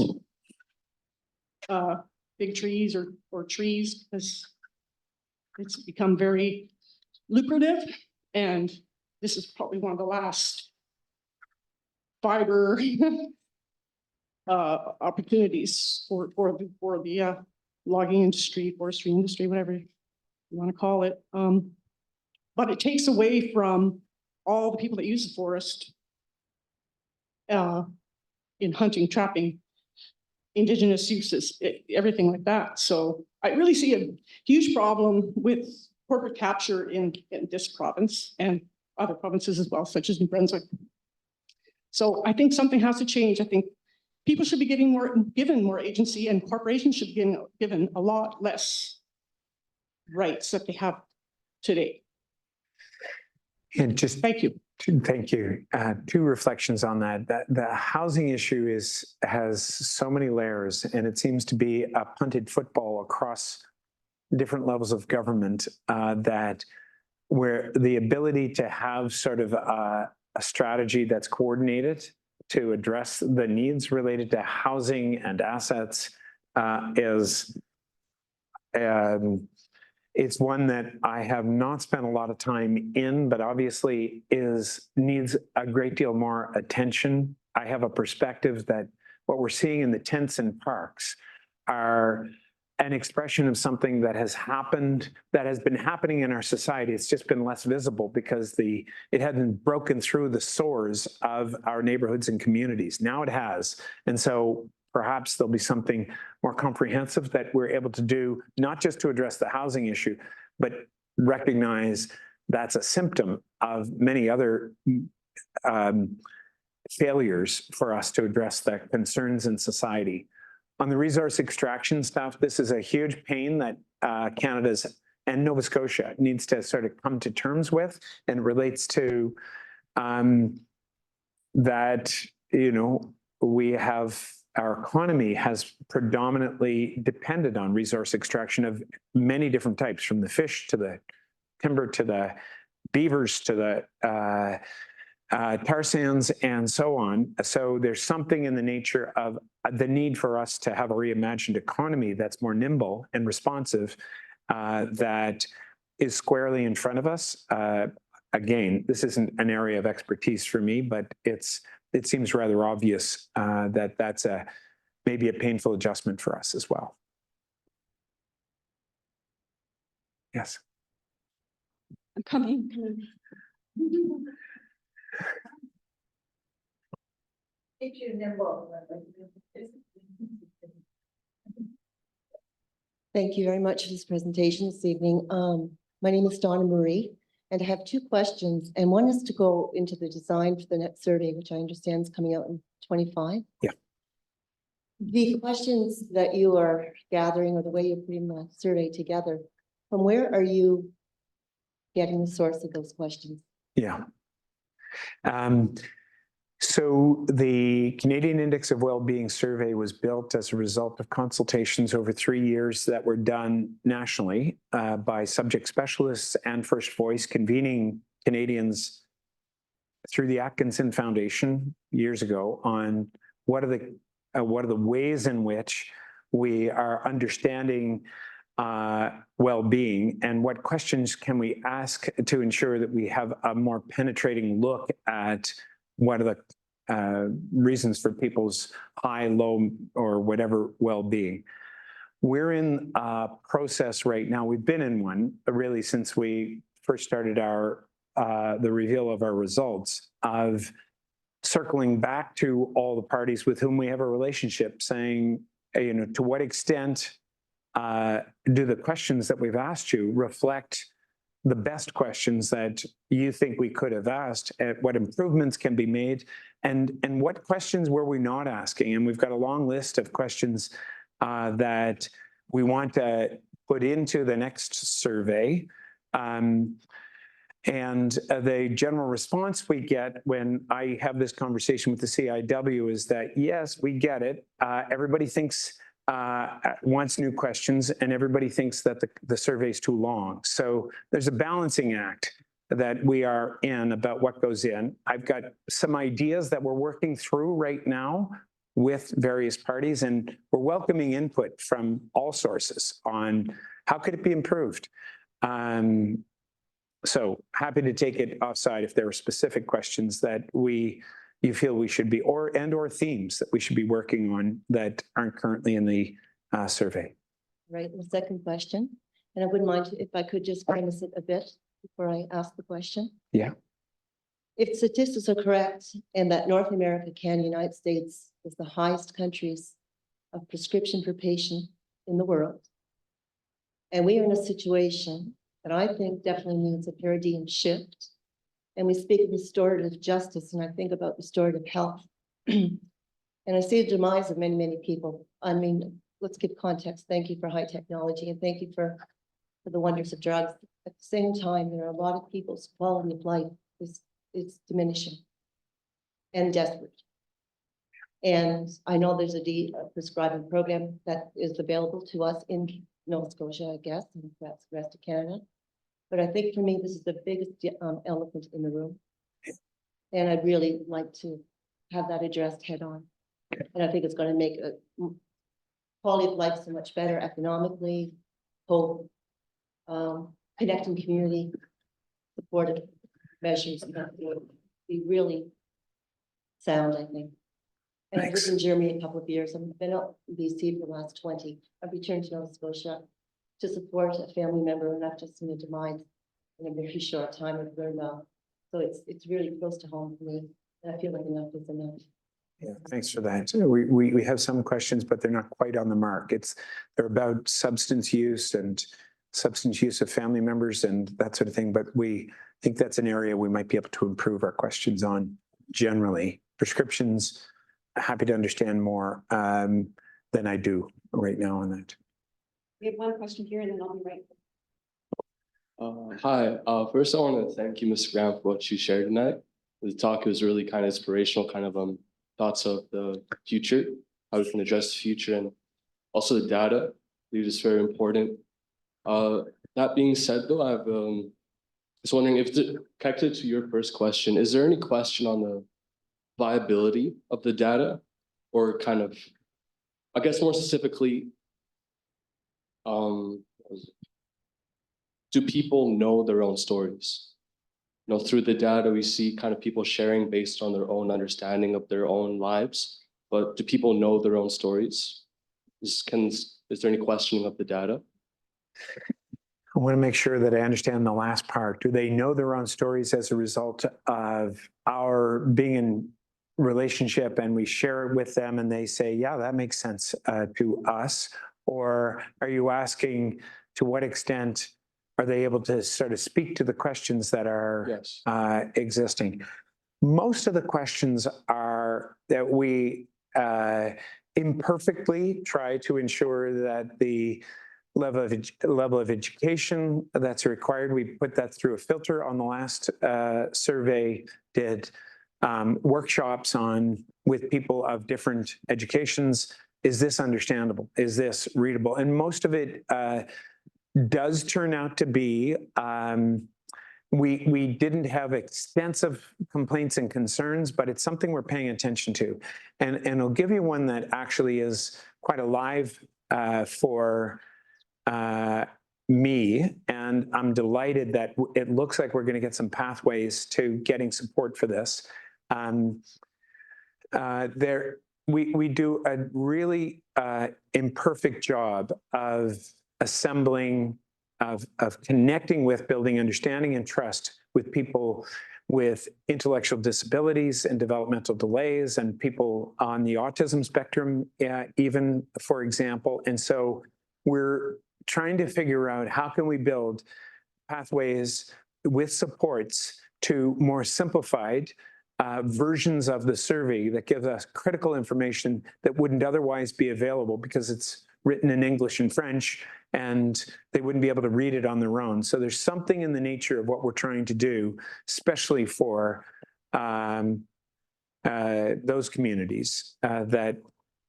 big trees or trees, because it's become very lucrative. And this is probably one of the last fiber opportunities for the logging industry, forestry industry, whatever you want to call it. But it takes away from all the people that use the forest in hunting, trapping, indigenous uses, everything like that. So I really see a huge problem with corporate capture in this province and other provinces as well, such as New Brunswick. So I think something has to change. I think people should be given more agency, and corporations should be given a lot less rights that they have today. And just Thank you. Thank you. Two reflections on that. The housing issue has so many layers, and it seems to be a punted football across different levels of government, that where the ability to have sort of a strategy that's coordinated to address the needs related to housing and assets is it's one that I have not spent a lot of time in, but obviously needs a great deal more attention. I have a perspective that what we're seeing in the tents and parks are an expression of something that has happened, that has been happening in our society. It's just been less visible because it hadn't broken through the sores of our neighborhoods and communities. Now it has. And so perhaps there'll be something more comprehensive that we're able to do, not just to address the housing issue, but recognize that's a symptom of many other failures for us to address the concerns in society. On the resource extraction stuff, this is a huge pain that Canada's and Nova Scotia needs to sort of come to terms with, and it relates to that, our economy has predominantly depended on resource extraction of many different types, from the fish to the timber to the beavers to the tar sands and so on. So there's something in the nature of the need for us to have a reimagined economy that's more nimble and responsive, that is squarely in front of us. Again, this isn't an area of expertise for me, but it seems rather obvious that that's maybe a painful adjustment for us as well. Yes. I'm coming. Keep you nimble. Thank you very much for this presentation this evening. My name is Donna Marie, and I have two questions. And one is to go into the design for the next survey, which I understand is coming out in 25. Yeah. The questions that you are gathering, or the way you're putting the survey together, from where are you getting the source of those questions? Yeah. So the Canadian Index of Wellbeing survey was built as a result of consultations over 3 years that were done nationally by subject specialists and First Voice, convening Canadians through the Atkinson Foundation years ago on what are the ways in which we are understanding well-being, and what questions can we ask to ensure that we have a more penetrating look at what are the reasons for people's high, low, or whatever well-being. We're in a process right now. We've been in one really since we first started the reveal of our results, of circling back to all the parties with whom we have a relationship, saying, to what extent do the questions that we've asked you reflect the best questions that you think we could have asked, at what improvements can be made, and what questions were we not asking? And we've got a long list of questions that we want to put into the next survey. And the general response we get when I have this conversation with the CIW is that, yes, we get it. Everybody wants new questions, and everybody thinks that the survey is too long. So there's a balancing act that we are in about what goes in. I've got some ideas that we're working through right now with various parties, and we're welcoming input from all sources on how could it be improved. So happy to take it offside if there are specific questions that you feel we should be, or themes that we should be working on that aren't currently in the survey. Right, the second question, and I wouldn't mind if I could just premise it a bit before I ask the question. Yeah. If statistics are correct, and that North America, Canada, United States is the highest countries of prescription per patient in the world, and we are in a situation that I think definitely needs a paradigm shift. And we speak of restorative justice, and I think about restorative health. And I see the demise of many, many people. I mean, let's give context. Thank you for high technology, and thank you for the wonders of drugs. At the same time, there are a lot of people's quality of life is it's diminishing and desperate. And I know there's a prescribing program that is available to us in Nova Scotia, I guess, and perhaps the rest of Canada. But I think for me, this is the biggest elephant in the room. And I'd really like to have that addressed head on. And I think it's going to make a quality of life so much better economically, hope, connecting community, supportive measures that would be really sound, I think. And I've lived in Germany a couple of years. I've been at BC for the last 20. I've returned to Nova Scotia to support a family member, and I've just seen a demise in a very short time of very well. So it's really close to home for me. And I feel like enough is enough. Yeah, thanks for that. We have some questions, but they're not quite on the mark. They're about substance use and substance use of family members and that sort of thing. But we think that's an area we might be able to improve our questions on generally. Prescriptions, happy to understand more than I do right now on that. We have one question here and then I'll be right. Hi, first I want to thank you, Mr. Graham, for what you shared tonight. The talk was really kind of inspirational, kind of thoughts of the future, how we can address the future, and also the data. I believe it's very important. That being said, though, I was wondering if connected to your first question, is there any question on the viability of the data, or kind of, I guess more specifically, do people know their own stories? You know, through the data, we see kind of people sharing based on their own understanding of their own lives, but do people know their own stories? Is there any questioning of the data? I want to make sure that I understand the last part. Do they know their own stories as a result of our being in relationship and we share it with them and they say, yeah, that makes sense to us? Or are you asking to what extent are they able to sort of speak to the questions that are Yes. Existing? Most of the questions are that we imperfectly try to ensure that the level of education that's required, we put that through a filter on the last survey, did workshops with people of different educations. Is this understandable? Is this readable? And most of it does turn out to be, we didn't have extensive complaints and concerns, but it's something we're paying attention to. And I'll give you one that actually is quite alive for me, and I'm delighted that it looks like we're going to get some pathways to getting support for this. We do a really imperfect job of assembling, of connecting with, building understanding and trust with people with intellectual disabilities and developmental delays and people on the autism spectrum, even, for example. And so we're trying to figure out how can we build pathways with supports to more simplified versions of the survey that gives us critical information that wouldn't otherwise be available because it's written in English and French, and they wouldn't be able to read it on their own. So there's something in the nature of what we're trying to do, especially for those communities that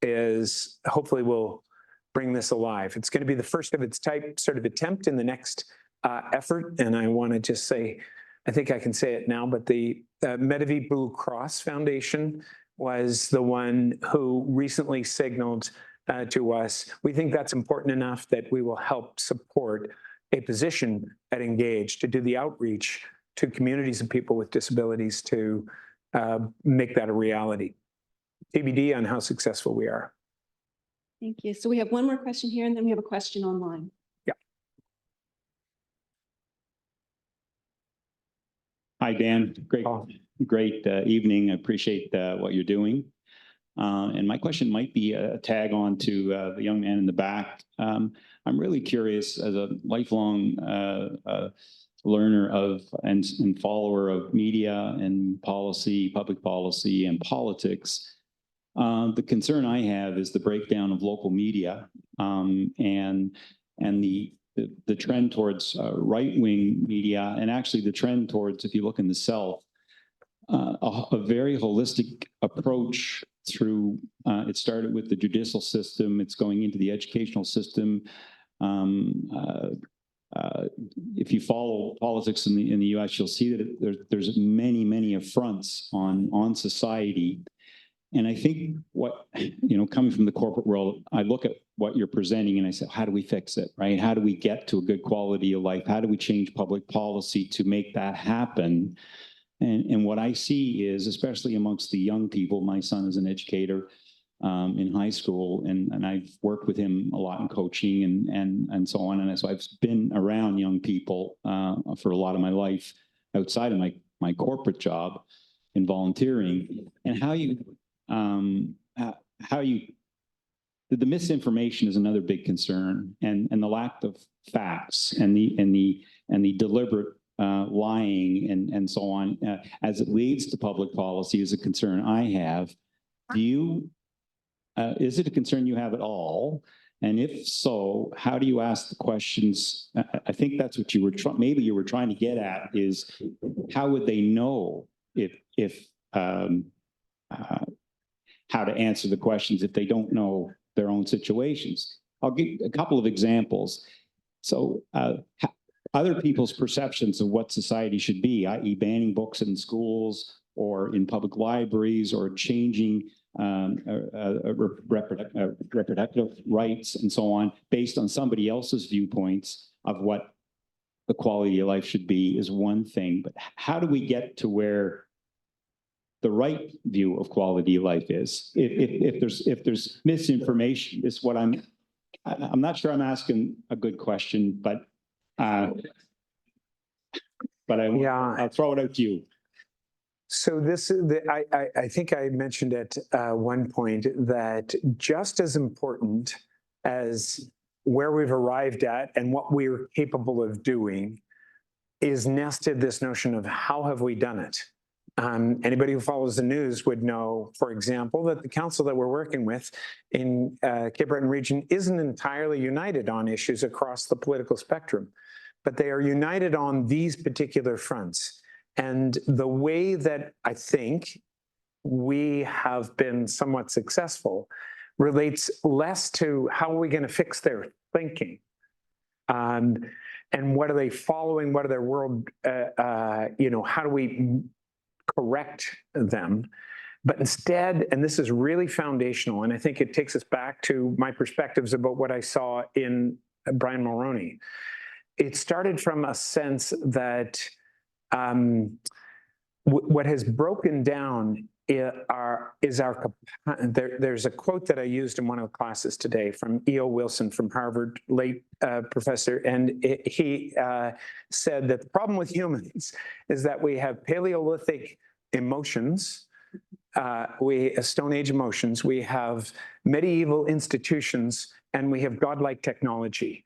is hopefully will bring this alive. It's going to be the first of its type sort of attempt in the next effort. And I want to just say, I think I can say it now, but the Medavie Blue Cross Foundation was the one who recently signaled to us, we think that's important enough that we will help support a position at Engage to do the outreach to communities of people with disabilities to make that a reality. TBD on how successful we are. Thank you. So we have one more question here and then we have a question online. Yeah. Hi, Dan. Great evening. I appreciate what you're doing. And my question might be a tag on to the young man in the back. I'm really curious, as a lifelong learner of and follower of media and policy, public policy and politics. The concern I have is the breakdown of local media and the trend towards right-wing media, and actually the trend towards, if you look in the South, a very holistic approach through, it started with the judicial system, it's going into the educational system. If you follow politics in the US, you'll see that there's many affronts on society. And I think what, coming from the corporate world, I look at what you're presenting and I say, how do we fix it, right? How do we get to a good quality of life? How do we change public policy to make that happen? And what I see is, especially amongst the young people, my son is an educator in high school, and I've worked with him a lot in coaching and so on. And so I've been around young people for a lot of my life outside of my corporate job in volunteering, and the misinformation is another big concern, and the lack of facts and the deliberate lying and so on as it leads to public policy is a concern I have. Is it a concern you have at all? And if so, how do you ask the questions? I think that's what you were maybe you were trying to get at, is how would they know how to answer the questions if they don't know their own situations? I'll give a couple of examples. So other people's perceptions of what society should be, i.e. banning books in schools or in public libraries, or changing reproductive rights and so on, based on somebody else's viewpoints of what the quality of life should be, is one thing. But how do we get to where the right view of quality of life is? If there's misinformation, is what I'm not sure I'm asking a good question, but I'll throw it out to you. So this is I think I mentioned at one point that just as important as where we've arrived at and what we're capable of doing is nested this notion of how have we done it. Anybody who follows the news would know, for example, that the council that we're working with in Cape Breton region isn't entirely united on issues across the political spectrum, but they are united on these particular fronts. And the way that I think we have been somewhat successful relates less to how are we going to fix their thinking, and what are they following, what are their world, how do we correct them, but instead, and this is really foundational, and I think it takes us back to my perspectives about what I saw in Brian Mulroney. It started from a sense that what has broken down there's a quote that I used in one of the classes today from E.O. Wilson from Harvard, late professor, and he said that the problem with humans is that we have Paleolithic emotions, Stone Age emotions, we have medieval institutions, and we have godlike technology.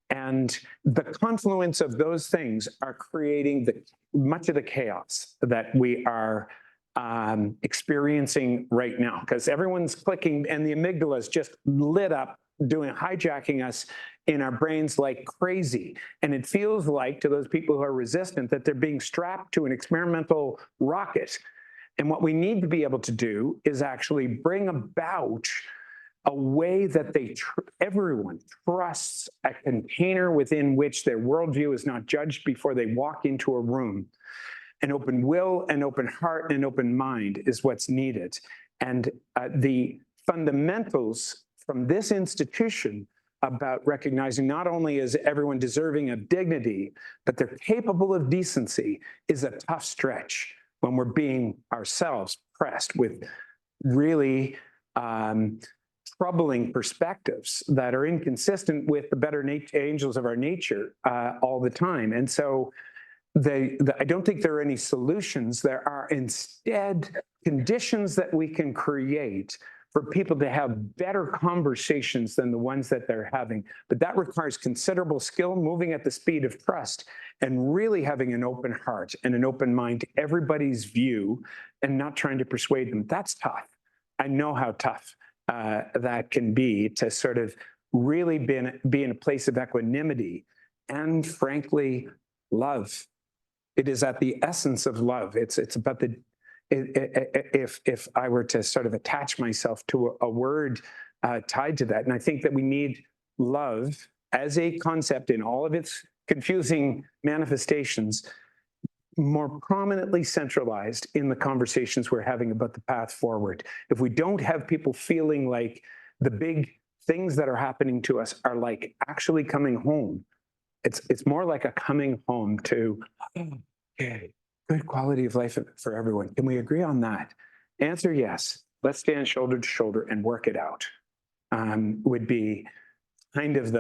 And the confluence of those things are creating much of the chaos that we are experiencing right now, because everyone's clicking and the amygdala is just lit up, hijacking us in our brains like crazy. And it feels like, to those people who are resistant, that they're being strapped to an experimental rocket. And what we need to be able to do is actually bring about a way that everyone trusts a container within which their worldview is not judged before they walk into a room. An open will, an open heart, and an open mind is what's needed. And the fundamentals from this institution about recognizing not only is everyone deserving of dignity, but they're capable of decency is a tough stretch when we're being ourselves pressed with really troubling perspectives that are inconsistent with the better angels of our nature all the time. And so I don't think there are any solutions. There are instead conditions that we can create for people to have better conversations than the ones that they're having. But that requires considerable skill, moving at the speed of trust, and really having an open heart and an open mind to everybody's view and not trying to persuade them. That's tough. I know how tough that can be, to sort of really be in a place of equanimity and, frankly, love. It is at the essence of love. It's about if I were to sort of attach myself to a word tied to that. And I think that we need love as a concept in all of its confusing manifestations more prominently centralized in the conversations we're having about the path forward. If we don't have people feeling like the big things that are happening to us are like actually coming home, it's more like a coming home to, okay, good quality of life for everyone. Can we agree on that? Answer yes. Let's stand shoulder to shoulder and work it out. Would be kind of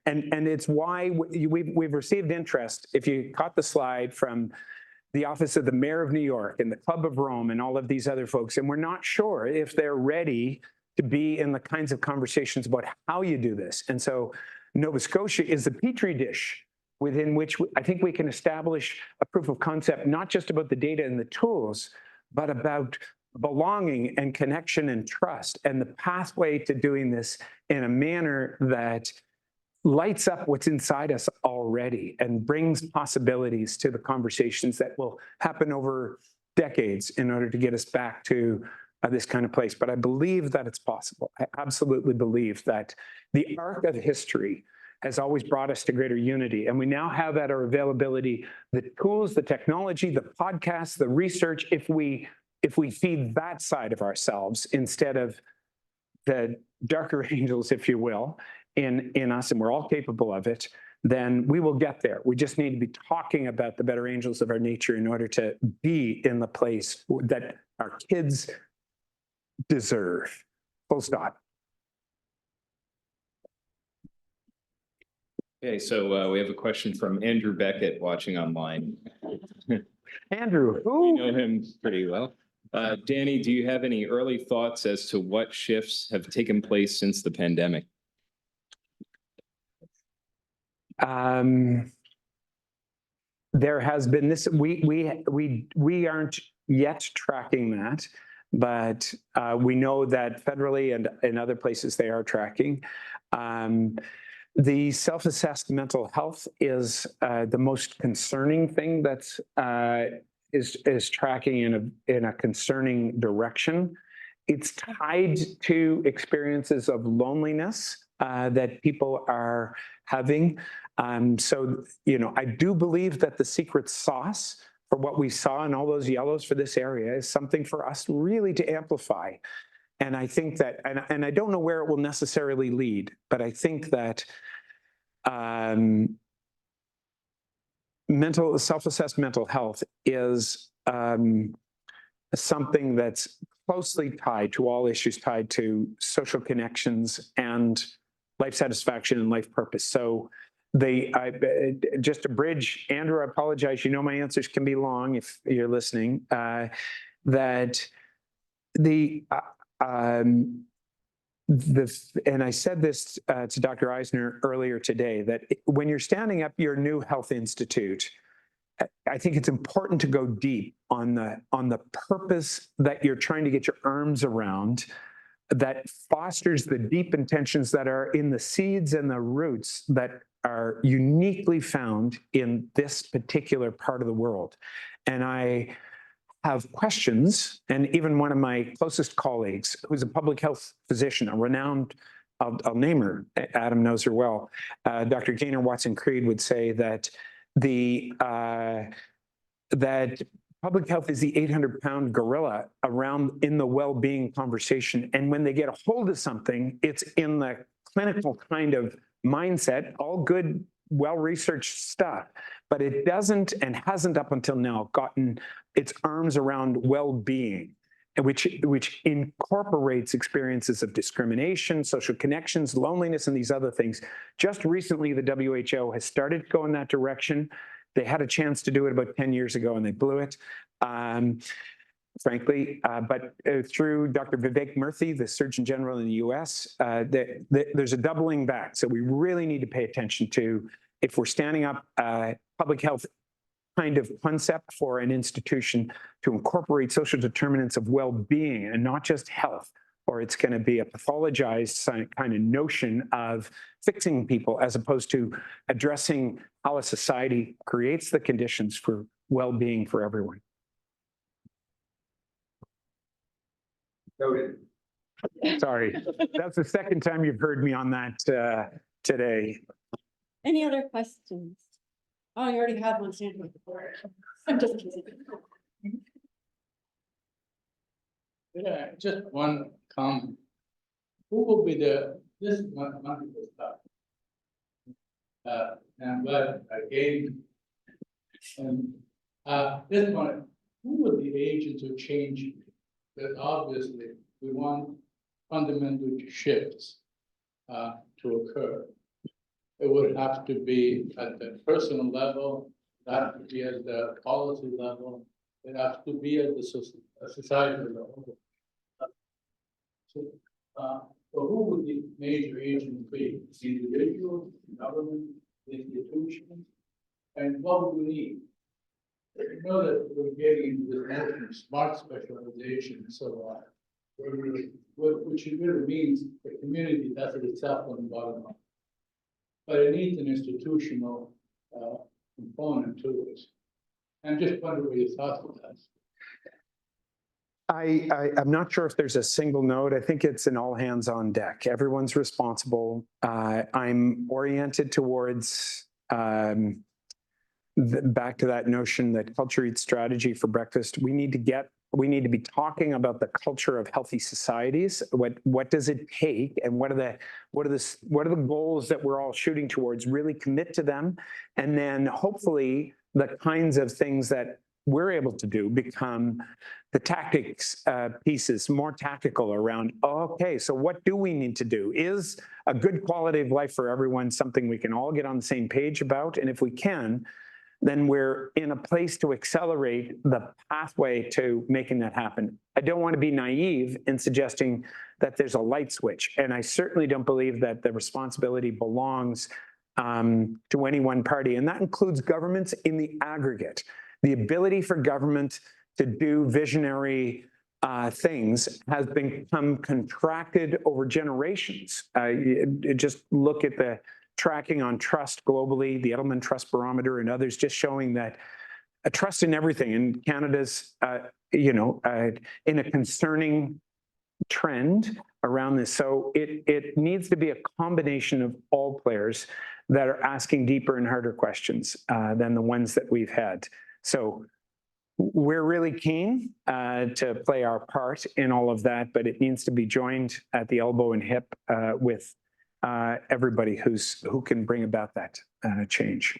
and it's why we've received interest. If you caught the slide from the Office of the Mayor of New York and the Club of Rome and all of these other folks, and we're not sure if they're ready to be in the kinds of conversations about how you do this. And so Nova Scotia is the petri dish within which I think we can establish a proof of concept, not just about the data and the tools, but about belonging and connection and trust, and the pathway to doing this in a manner that lights up what's inside us already and brings possibilities to the conversations that will happen over decades in order to get us back to this kind of place. But I believe that it's possible. I absolutely believe that the arc of history has always brought us to greater unity. And we now have at our availability the tools, the technology, the podcasts, the research. If we feed that side of ourselves instead of the darker angels, if you will, in us, and we're all capable of it, then we will get there. We just need to be talking about the better angels of our nature in order to be in the place that our kids deserve. Full stop. Okay, so we have a question from Andrew Beckett watching online. Andrew, You know him pretty well. Danny, do you have any early thoughts as to what shifts have taken place since the pandemic? There has been this. We aren't yet tracking that, but we know that federally and in other places they are tracking. The self-assessed mental health is the most concerning thing that's is tracking in a concerning direction. It's tied to experiences of loneliness that people are having. So, I do believe that the secret sauce for what we saw in all those yellows for this area is something for us really to amplify. And I think that, and I don't know where it will necessarily lead, but I think that self-assessed mental health is something that's closely tied to all issues tied to social connections and life satisfaction and life purpose. So just to bridge, Andrew, I apologize. My answers can be long if you're listening. And I said this to Dr. Eisner earlier today, that when you're standing up your new health institute, I think it's important to go deep on the purpose that you're trying to get your arms around, that fosters the deep intentions that are in the seeds and the roots that are uniquely found in this particular part of the world. And I have questions, and even one of my closest colleagues, who's a public health physician, a renowned, I'll name her, Adam knows her well, Dr. Gaynor Watson-Creed would say that that public health is the 800-pound gorilla around in the well-being conversation. And when they get a hold of something, it's in the clinical kind of mindset, all good, well-researched stuff, but it doesn't and hasn't up until now gotten its arms around well-being, which incorporates experiences of discrimination, social connections, loneliness, and these other things. Just recently, the WHO has started to go in that direction. They had a chance to do it about 10 years ago and they blew it. Frankly, but through Dr. Vivek Murthy, the Surgeon General in the US, there's a doubling back. So we really need to pay attention to, if we're standing up public health kind of concept for an institution, to incorporate social determinants of well-being and not just health, or it's going to be a pathologized kind of notion of fixing people as opposed to addressing how a society creates the conditions for well-being for everyone. Noted. Sorry, that's the second time you've heard me on that today. Any other questions? Oh, you already had one standing before. I'm just kidding. Yeah, just one comment. Who will be this is one wonderful stuff. And but again, and this one, who are the agents of change that obviously we want fundamental shifts to occur? It would have to be at the personal level, that would be at the policy level, it has to be at the society level. So who would the major agents be? Individuals, government, institutions, and what would we need? You know that we're getting into this notion of smart specialization and so on. Which really means the community does it itself on the bottom line. But it needs an institutional component to it. I'm just wondering what your thoughts on that. I'm not sure if there's a single node. I think it's an all hands on deck. Everyone's responsible. I'm oriented towards back to that notion that culture eats strategy for breakfast. We need to be talking about the culture of healthy societies. What does it take, and what are the goals that we're all shooting towards? Really commit to them, and then hopefully the kinds of things that we're able to do become the tactics pieces, more tactical around, okay, so what do we need to do? Is a good quality of life for everyone something we can all get on the same page about? And if we can, then we're in a place to accelerate the pathway to making that happen. I don't want to be naive in suggesting that there's a light switch, and I certainly don't believe that the responsibility belongs to any one party, and that includes governments in the aggregate. The ability for government to do visionary things has become contracted over generations. Just look at the tracking on trust globally, the Edelman Trust Barometer and others, just showing that a trust in everything. And Canada's, in a concerning trend around this. So it needs to be a combination of all players that are asking deeper and harder questions than the ones that we've had. So we're really keen to play our part in all of that, but it needs to be joined at the elbow and hip with everybody who can bring about that change.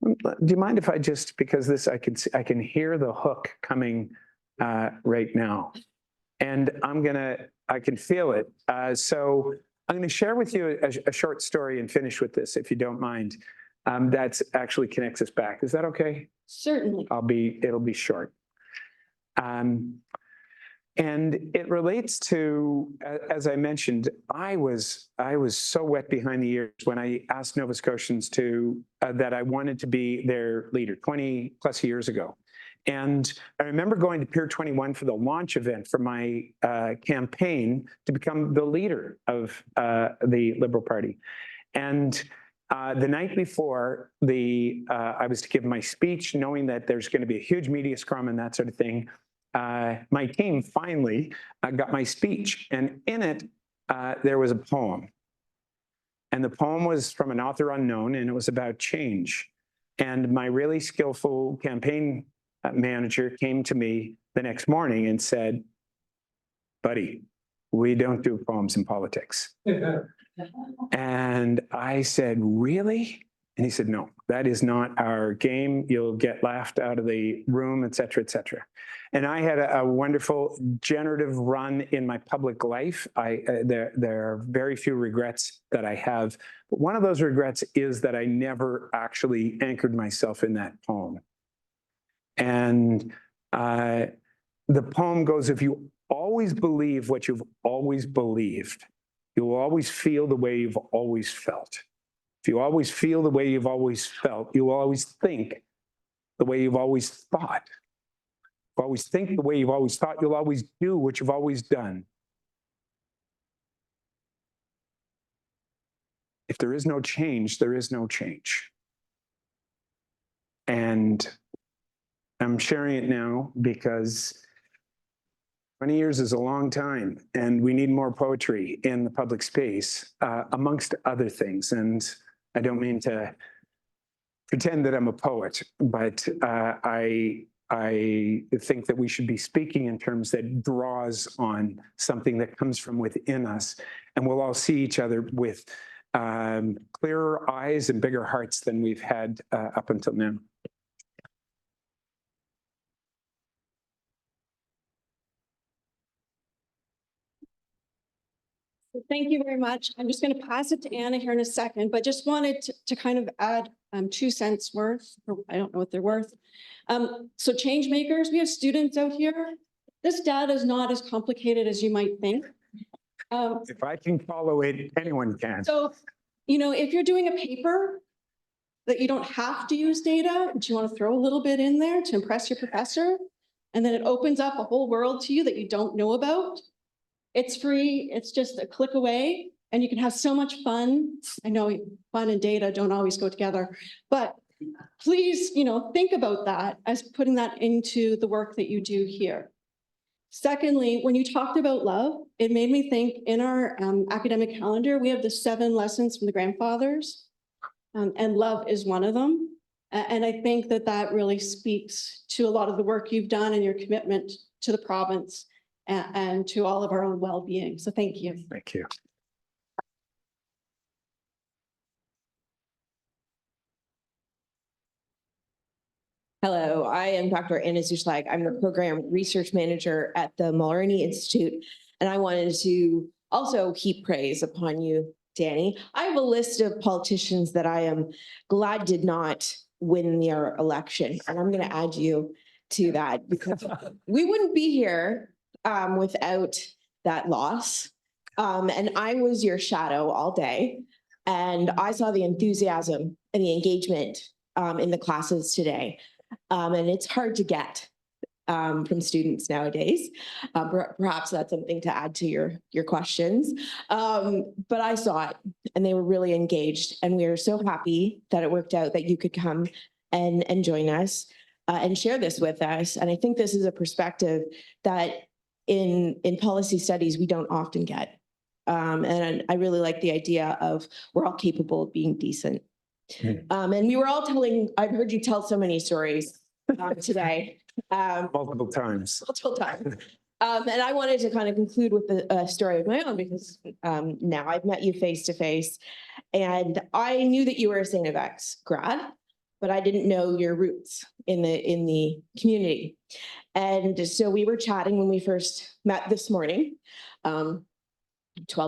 Do you mind if I just, because this I can hear the hook coming right now, and I can feel it. So I'm going to share with you a short story and finish with this, if you don't mind. That's actually connects us back. Is that okay? Certainly. It'll be short. And it relates to, as I mentioned, I was so wet behind the ears when I asked Nova Scotians that I wanted to be their leader 20 plus years ago. And I remember going to Pier 21 for the launch event for my campaign to become the leader of the Liberal Party. And the night before I was to give my speech, knowing that there's going to be a huge media scrum and that sort of thing, my team finally got my speech, and in it there was a poem, and the poem was from an author unknown, and it was about change. And my really skillful campaign manager came to me the next morning and said, "Buddy, we don't do poems in politics." And I said, "Really?" And he said, "No, that is not our game. You'll get laughed out of the room, et cetera, et cetera." And I had a wonderful generative run in my public life. There are very few regrets that I have. But one of those regrets is that I never actually anchored myself in that poem. And the poem goes, if you always believe what you've always believed, you will always feel the way you've always felt. If you always feel the way you've always felt, you will always think the way you've always thought. If you always think the way you've always thought, you'll always do what you've always done. If there is no change, there is no change. And I'm sharing it now because 20 years is a long time, and we need more poetry in the public space, amongst other things. And I don't mean to pretend that I'm a poet, but I think that we should be speaking in terms that draws on something that comes from within us, and we'll all see each other with clearer eyes and bigger hearts than we've had up until now. Thank you very much. I'm just going to pass it to Anna here in a second, but just wanted to kind of add 2 cents worth, or I don't know what they're worth. So change makers, we have students out here. This data is not as complicated as you might think. If I can follow it, anyone can. So, you know, if you're doing a paper that you don't have to use data, but you want to throw a little bit in there to impress your professor, and then it opens up a whole world to you that you don't know about. It's free. It's just a click away, and you can have so much fun. I know fun and data don't always go together, but please, you know, think about that as putting that into the work that you do here. Secondly, when you talked about love, it made me think in our academic calendar, we have the 7 lessons from the grandfathers, and love is one of them. And I think that that really speaks to a lot of the work you've done and your commitment to the province and to all of our own well-being. So thank you. Thank you. Hello, I am Dr. Anna Zuschlag. I'm the program research manager at the Mulroney Institute, and I wanted to also heap praise upon you, Danny. I have a list of politicians that I am glad did not win their election, and I'm going to add you to that because we wouldn't be here without that loss. And I was your shadow all day, and I saw the enthusiasm and the engagement in the classes today. And it's hard to get from students nowadays. Perhaps that's something to add to your questions. But I saw it, and they were really engaged, and we are so happy that it worked out that you could come and join us and share this with us. And I think this is a perspective that in policy studies we don't often get. And I really like the idea of we're all capable of being decent. And we were all I've heard you tell so many stories today. Multiple times. Multiple times. And I wanted to kind of conclude with a story of my own because now I've met you face to face, and I knew that you were a StFX grad, but I didn't know your roots in the community. And so we were chatting when we first met this morning, 12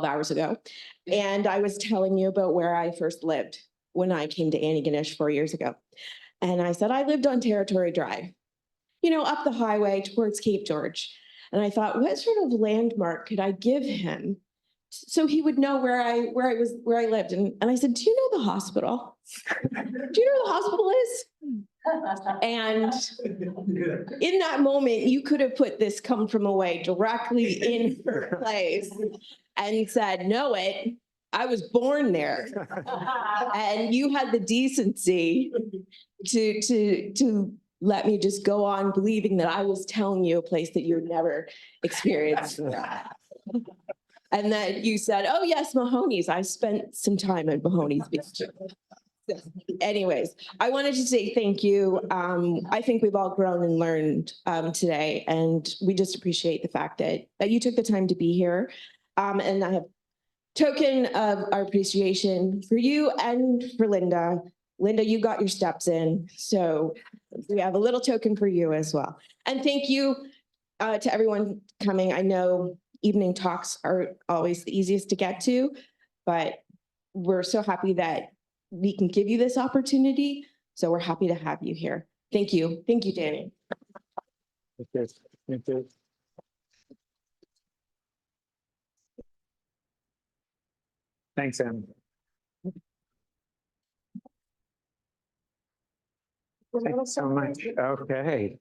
hours ago, and I was telling you about where I first lived when I came to Antigonish 4 years ago. And I said, I lived on Territory Drive, you know, up the highway towards Cape George. And I thought, what sort of landmark could I give him so he would know where I lived? And I said, do you know the hospital? Do you know where the hospital is? And in that moment, you could have put this come from away directly in her place and said, know it. I was born there. And you had the decency to let me just go on believing that I was telling you a place that you had never experienced. And then you said, oh yes, Mahoney's. I spent some time at Mahoney's Beach. Anyways, I wanted to say thank you. I think we've all grown and learned today, and we just appreciate the fact that you took the time to be here. And I have token of our appreciation for you and for Linda. Linda, you got your steps in, so we have a little token for you as well. And thank you to everyone coming. I know evening talks are always the easiest to get to, but we're so happy that we can give you this opportunity. So we're happy to have you here. Thank you. Thank you, Danny. Thank you. Thanks, Em. Thank you so much. Okay.